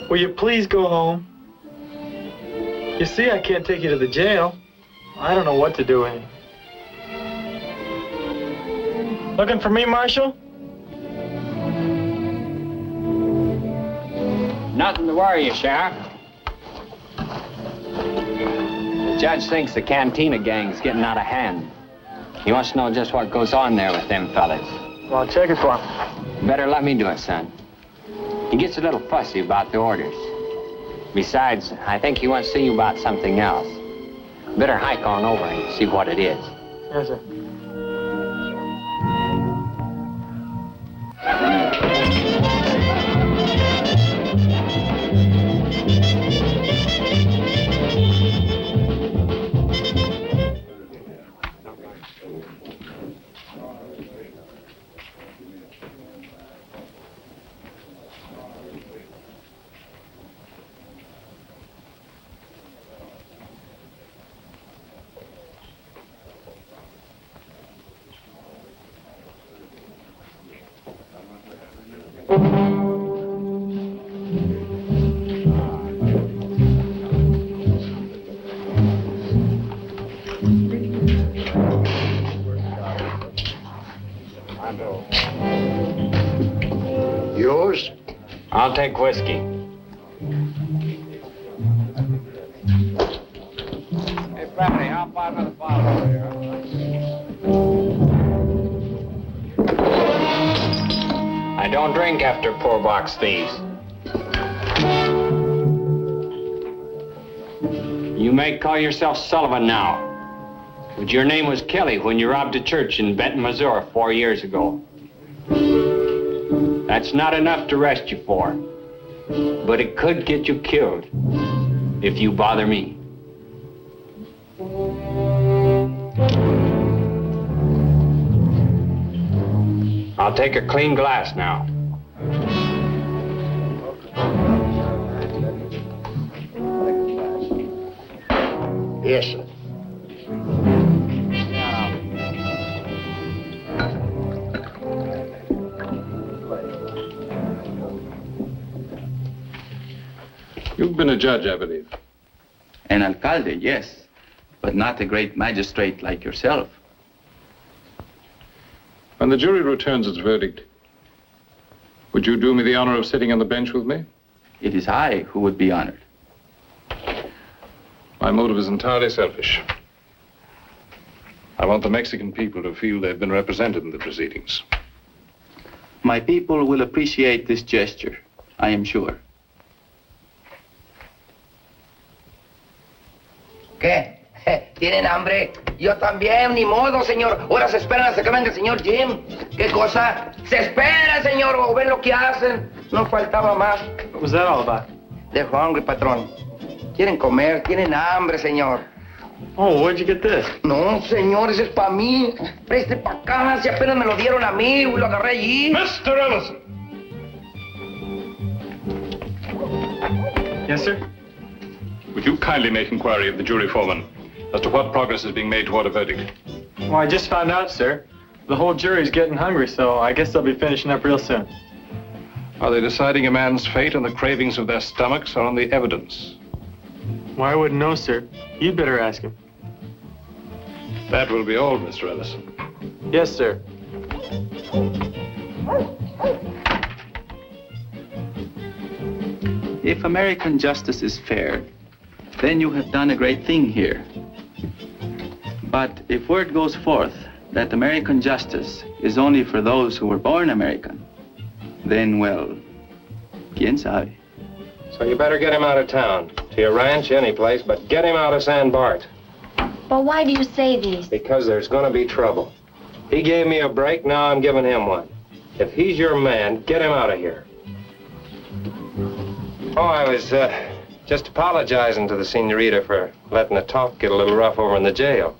Will you please go home? You see, I can't take you to the jail. I don't know what to do with you. Looking for me, Marshal? Nothing to worry you, Sheriff. The judge thinks the Cantina gang's getting out of hand. He wants to know just what goes on there with them fellas. Well, I'll check it for him. Better let me do it, son. He gets a little fussy about the orders. Besides, I think he wants to see you about something else. Better hike on over and see what it is. Yes, sir. I'll take whiskey. Hey, Bradley, how about another bottle over here? I don't drink after poor box thieves. You may call yourself Sullivan now, but your name was Kelly when you robbed a church in Benton, Missouri 4 years ago. That's not enough to arrest you for, but it could get you killed if you bother me. I'll take a clean glass now. Yes, sir. You've been a judge, I believe. An alcalde, yes, but not a great magistrate like yourself. When the jury returns its verdict, would you do me the honor of sitting on the bench with me? It is I who would be honored. My motive is entirely selfish. I want the Mexican people to feel they've been represented in the proceedings. My people will appreciate this gesture, I am sure. ¿Qué? ¿Tienen hambre? Yo también, ni modo, señor. Ahora se esperan hasta que venga el señor Jim. ¿Qué cosa? Se espera, señor, o ven lo que hacen. No faltaba más. What was that all about? They're hungry, patrón. Quieren comer, tienen hambre, señor. Oh, where'd you get this? No, señor, ese es para mí. Preste para acá, si apenas me lo dieron a mí, lo agarré allí. Mr. Ellison! Yes, sir? Would you kindly make inquiry of the jury foreman as to what progress is being made toward a verdict? Well, I just found out, sir. The whole jury's getting hungry, so I guess they'll be finishing up real soon. Are they deciding a man's fate on the cravings of their stomachs or on the evidence? Why, I wouldn't know, sir. You'd better ask him. That will be all, Mr. Ellison. Yes, sir. If American justice is fair, then you have done a great thing here. But if word goes forth that American justice is only for those who were born American, then, well, quién sabe. So you better get him out of town, to your ranch, any place, but get him out of San Bart. But why do you say this? Because there's gonna be trouble. He gave me a break, now I'm giving him one. If he's your man, get him out of here. Oh, I was just apologizing to the senorita for letting the talk get a little rough over in the jail.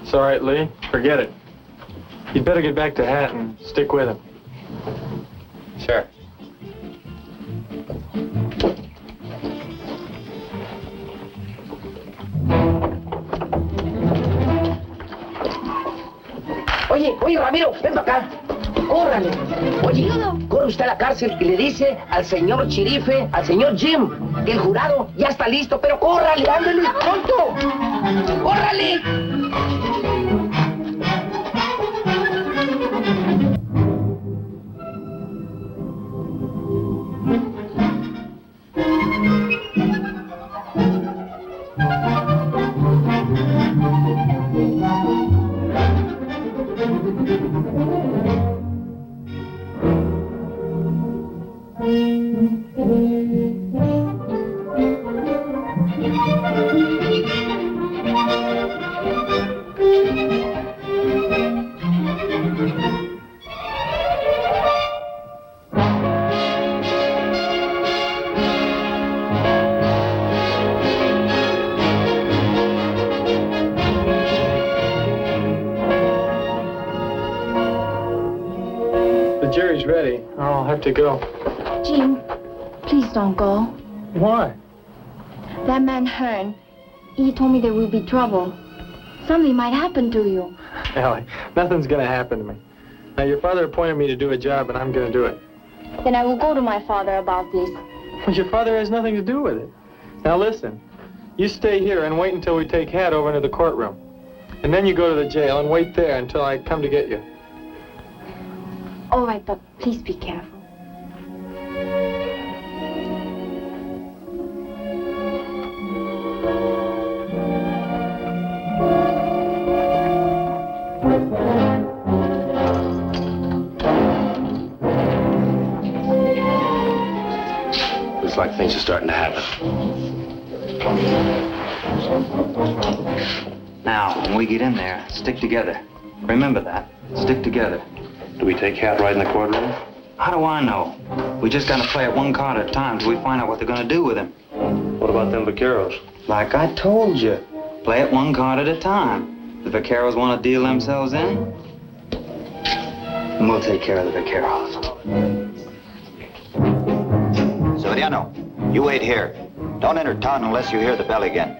It's all right, Lee. Forget it. You'd better get back to Hat and stick with him. Sure. Oye, Ramiro, ven para acá. Córrale. Oye, corre usted a la cárcel y le dice al señor Chirife, al señor Jim, que el jurado ya está listo, pero córrale, ándale, pronto. ¡Córrale! Jerry's ready. I'll have to go. Jim, please don't go. Why? That man Hearn, he told me there will be trouble. Something might happen to you. Allie, nothing's gonna happen to me. Now, your father appointed me to do a job, and I'm gonna do it. Then I will go to my father about this. But your father has nothing to do with it. Now, listen. You stay here and wait until we take Hat over into the courtroom. And then you go to the jail and wait there until I come to get you. All right, but please be careful. like things are starting to happen. Now, when we get in there, stick together. Remember that. Stick together. Do we take Cat right in the courtroom? How do I know? We just gotta play it one card at a time till we find out what they're gonna do with him. What about them vaqueros? Like I told you, play it one card at a time. The vaqueros want to deal themselves in, and we'll take care of the vaqueros. Soriano, you wait here. Don't enter town unless you hear the bell again.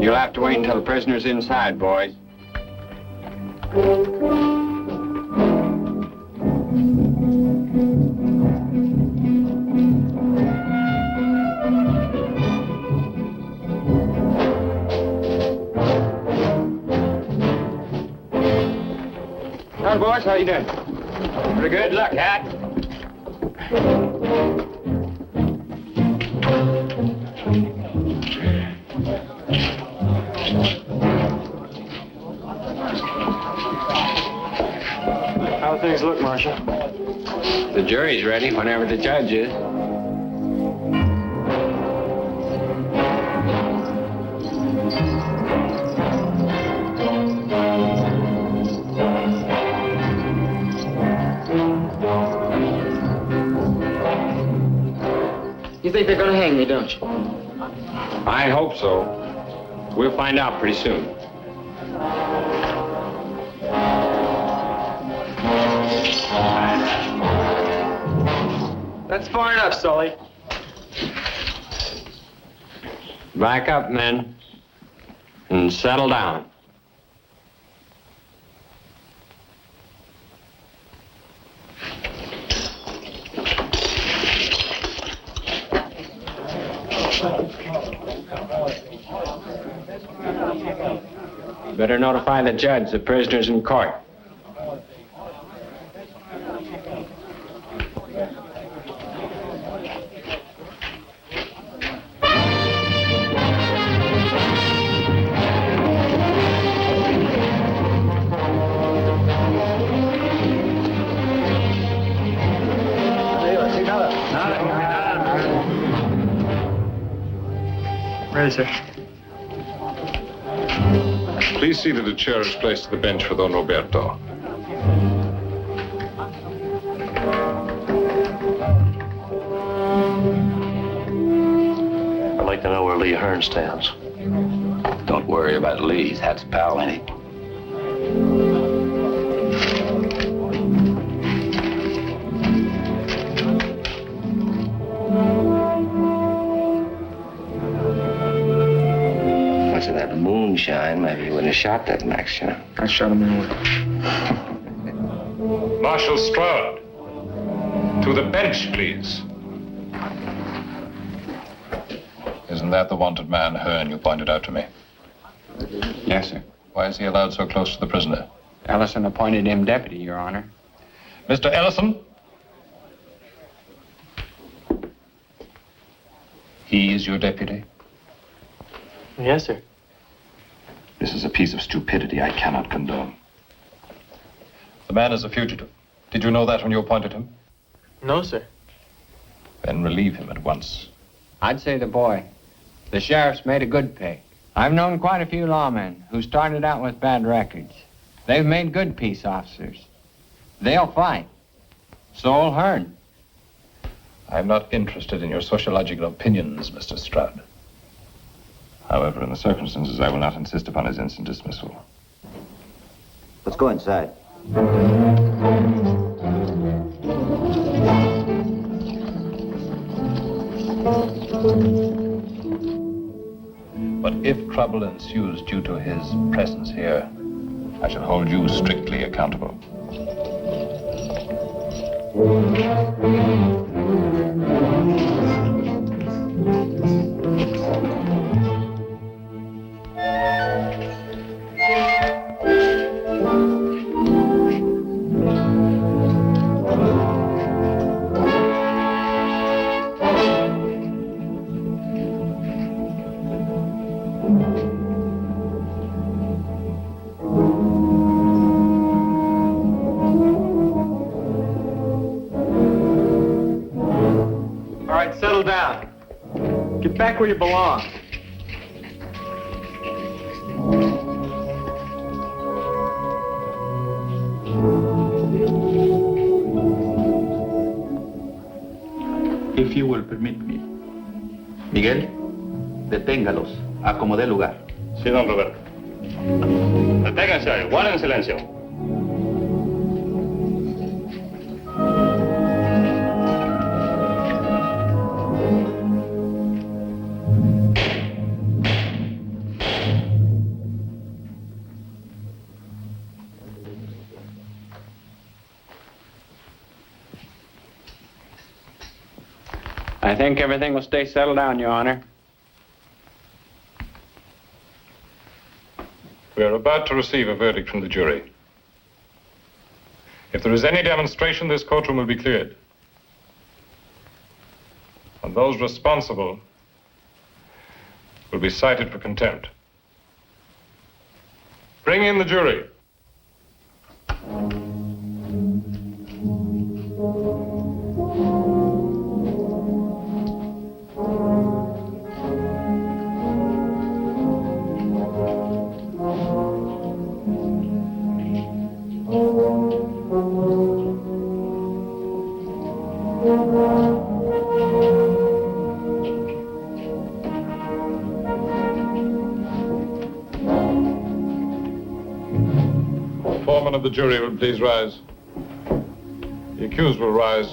You'll have to wait until the prisoner's inside, boys. Hi, boys. How you doing? Pretty good luck, Hat. How things look, Marshal? The jury's ready whenever the judge is. You think they're gonna hang me, don't you? I hope so. We'll find out pretty soon. That's far enough, Sully. Back up, men, and settle down. Better notify the judge the prisoner's in court. Ready, sir. Please see that a chair is placed at the bench for Don Roberto. I'd like to know where Lee Hearn stands. Don't worry about Lee. He's Hat's pal, ain't he? Much of that moonshine, maybe you wouldn't have shot that Max, you know. I shot him anyway. Marshal Stroud, to the bench, please. Isn't that the wanted man, Hearn, you pointed out to me? Yes, sir. Why is he allowed so close to the prisoner? Ellison appointed him deputy, Your Honor. Mr. Ellison? He is your deputy? Yes, sir. This is a piece of stupidity I cannot condone. The man is a fugitive. Did you know that when you appointed him? No, sir. Then relieve him at once. I'd say the boy. The sheriff's made a good pick. I've known quite a few lawmen who started out with bad records. They've made good peace officers. They'll fight. So'll Hearn. I'm not interested in your sociological opinions, Mr. Stroud. However, in the circumstances, I will not insist upon his instant dismissal. Let's go inside. But if trouble ensues due to his presence here, I shall hold you strictly accountable. right, settle down. Get back where you belong. If you will permit me. Miguel, deténgalos. Acomodé lugar. Sí, don Roberto. Deténganse, guarden silencio. I think everything will stay settled down, Your Honor. We are about to receive a verdict from the jury. If there is any demonstration, this courtroom will be cleared. And those responsible will be cited for contempt. Bring in the jury. Foreman of the jury will please rise. The accused will rise.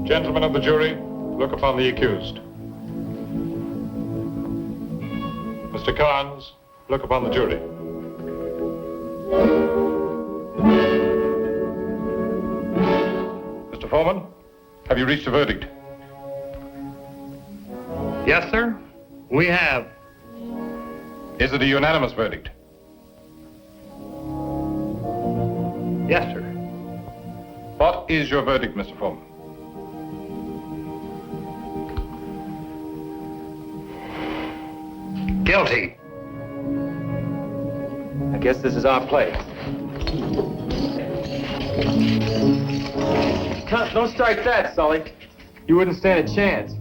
Gentlemen of the jury, look upon the accused. Mr. Carnes, look upon the jury. Mr. Foreman, have you reached a verdict? Yes, sir. We have. Is it a unanimous verdict? Yes, sir. What is your verdict, Mr. Foreman? Guilty. I guess this is our place. Don't strike that, Sully. You wouldn't stand a chance.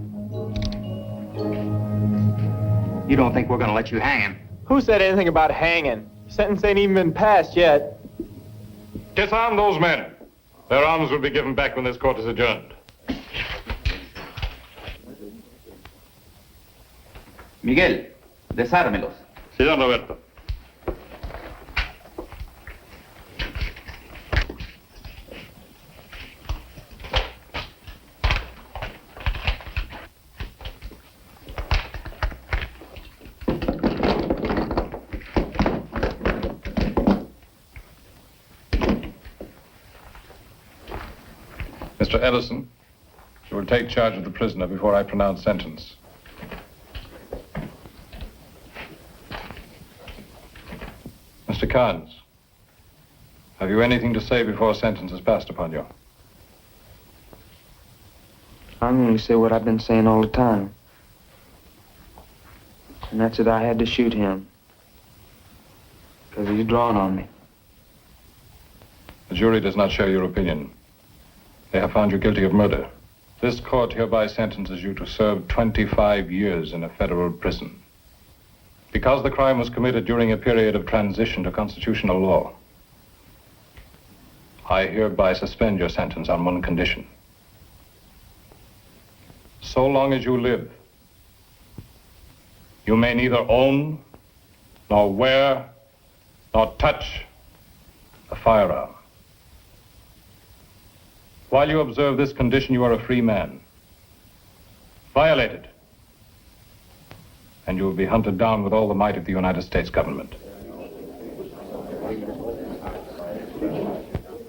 You don't think we're gonna let you hang him? Who said anything about hanging? Sentence ain't even been passed yet. Disarm those men. Their arms will be given back when this court is adjourned. Miguel, desármelos. Sí, don Roberto. Mr. Ellison, you will take charge of the prisoner before I pronounce sentence. Mr. Carnes, have you anything to say before sentence is passed upon you? I'm going to say what I've been saying all the time. And that's that I had to shoot him. Because he's drawn on me. The jury does not share your opinion. They have found you guilty of murder. This court hereby sentences you to serve 25 years in a federal prison. Because the crime was committed during a period of transition to constitutional law, I hereby suspend your sentence on one condition. So long as you live, you may neither own, nor wear, nor touch a firearm. While you observe this condition, you are a free man. Violate it, and you will be hunted down with all the might of the United States government.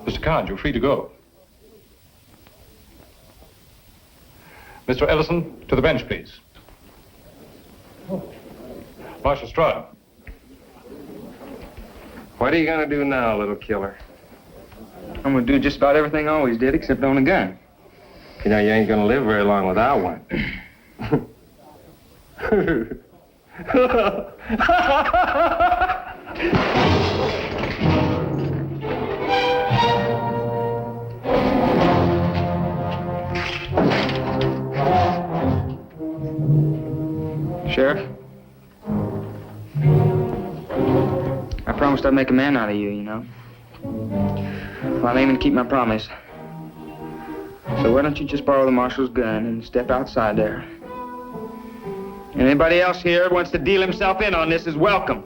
Mr. Carnes, you're free to go. Mr. Ellison, to the bench, please. Marshal Stroud. What are you gonna do now, little killer? I'm going to do just about everything I always did, except own a gun. You know, you ain't gonna live very long without one. I'd make a man out of you, you know. Well, I'm aiming to keep my promise. So why don't you just borrow the marshal's gun and step outside there? Anybody else here wants to deal himself in on this is welcome.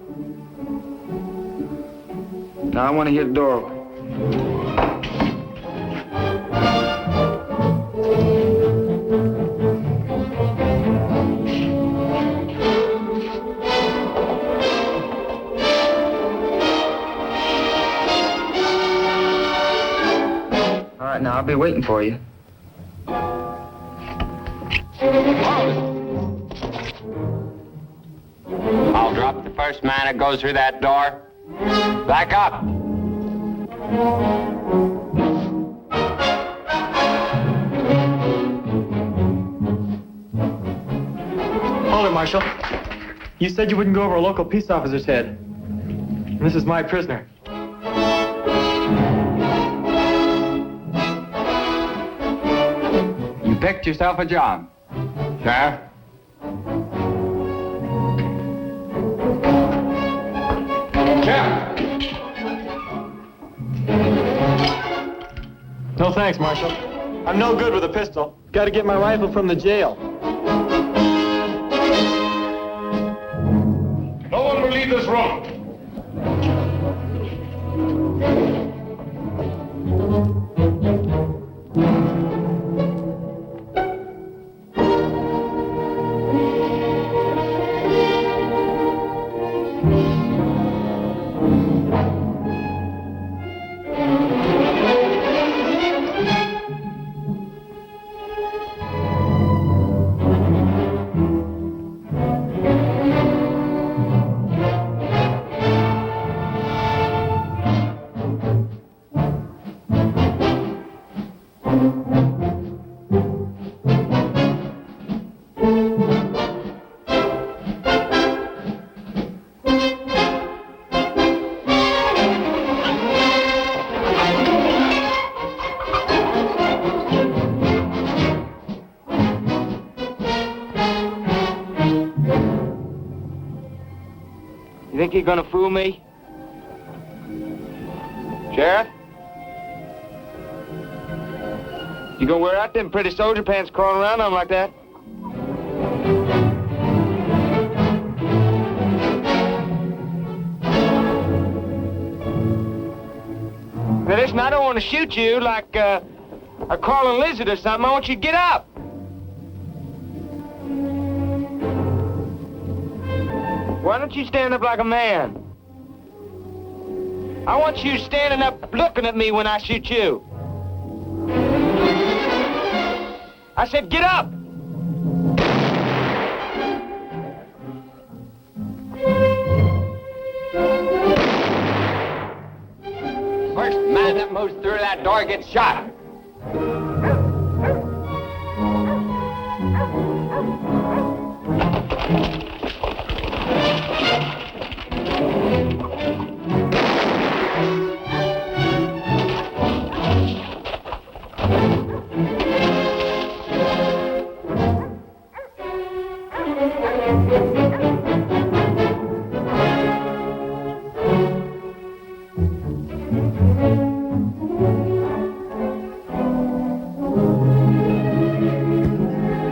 Now I want to hear the door open. All right, now I'll be waiting for you. I'll drop the first man that goes through that door. Back up. Hold it, Marshal. You said you wouldn't go over a local peace officer's head. And this is my prisoner. You picked yourself a job. Sheriff? No thanks, Marshal. I'm no good with a pistol. Got to get my rifle from the jail. No one will leave this room. Think you're gonna fool me? Sheriff? You gonna wear out them pretty soldier pants crawling around on like that? Now listen, I don't want to shoot you like a crawling lizard or something. I want you to get up. Why don't you stand up like a man? I want you standing up looking at me when I shoot you. I said, get up! First man that moves through that door gets shot.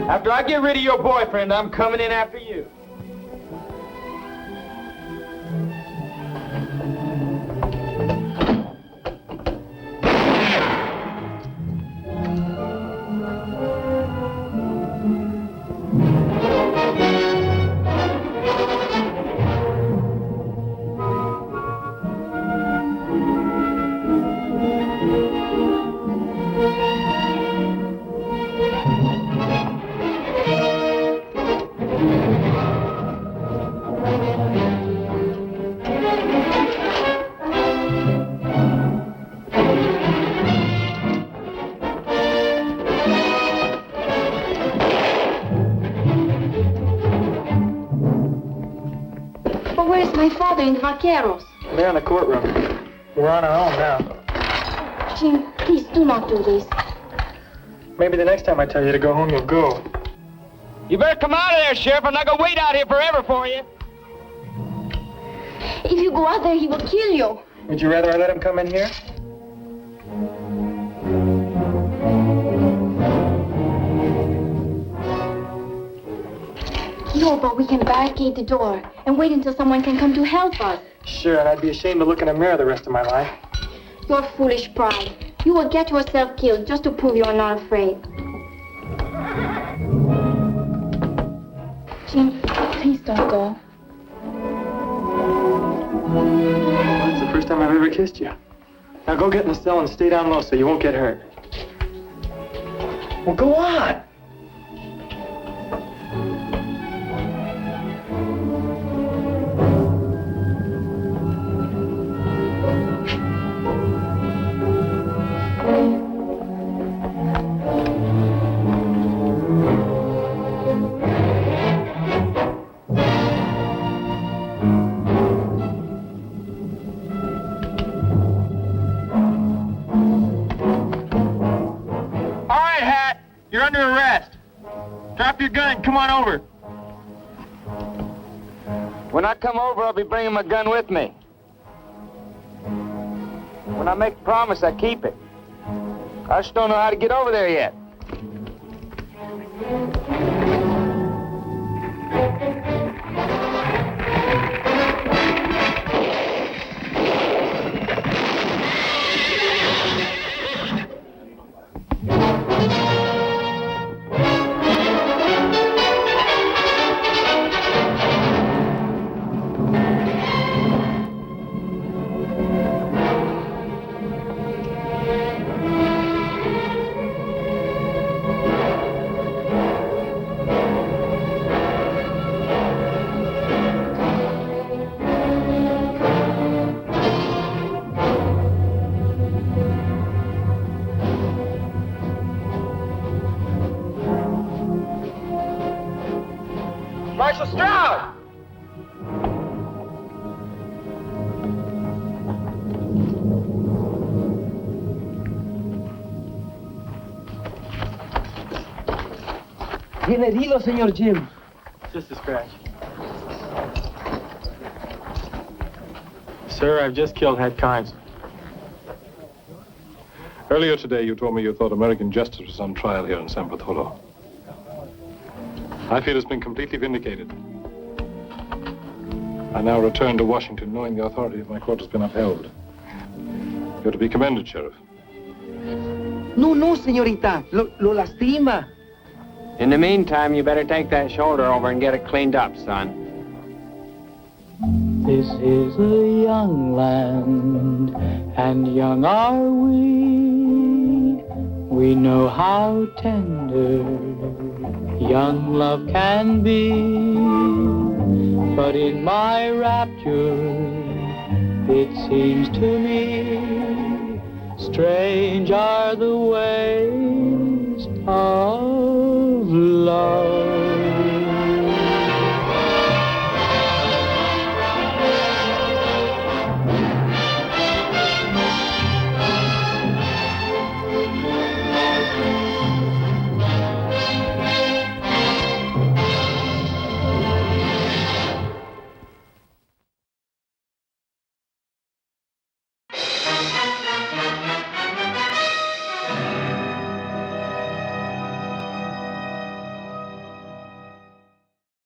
After I get rid of your boyfriend, I'm coming in after you. My father and the Vaqueros. They're in the courtroom. We're on our own now. Jim, please do not do this. Maybe the next time I tell you to go home, you'll go. You better come out of there, Sheriff. I'm not gonna wait out here forever for you. If you go out there, he will kill you. Would you rather I let him come in here? No, but we can barricade the door and wait until someone can come to help us. Sure, and I'd be ashamed to look in a mirror the rest of my life. Your foolish pride. You will get yourself killed just to prove you are not afraid. Jim, please don't go. That's the first time I've ever kissed you. Now go get in the cell and stay down low so you won't get hurt. Well, go on. You're under arrest. Drop your gun and come on over. When I come over, I'll be bringing my gun with me. When I make a promise, I keep it. I just don't know how to get over there yet. Marshal Stroud! Bien herido, señor Jim. Just a scratch. Sir, I've just killed Head Carnes. Earlier today, you told me you thought American justice was on trial here in San Bartolo. I feel it's been completely vindicated. I now return to Washington knowing the authority of my court has been upheld. You're to be commended, Sheriff. No, no, señorita. Lo lastima. In the meantime, you better take that shoulder over and get it cleaned up, son. This is a young land, and young are we. We know how tender young love can be. But in my rapture, it seems to me, strange are the ways of love.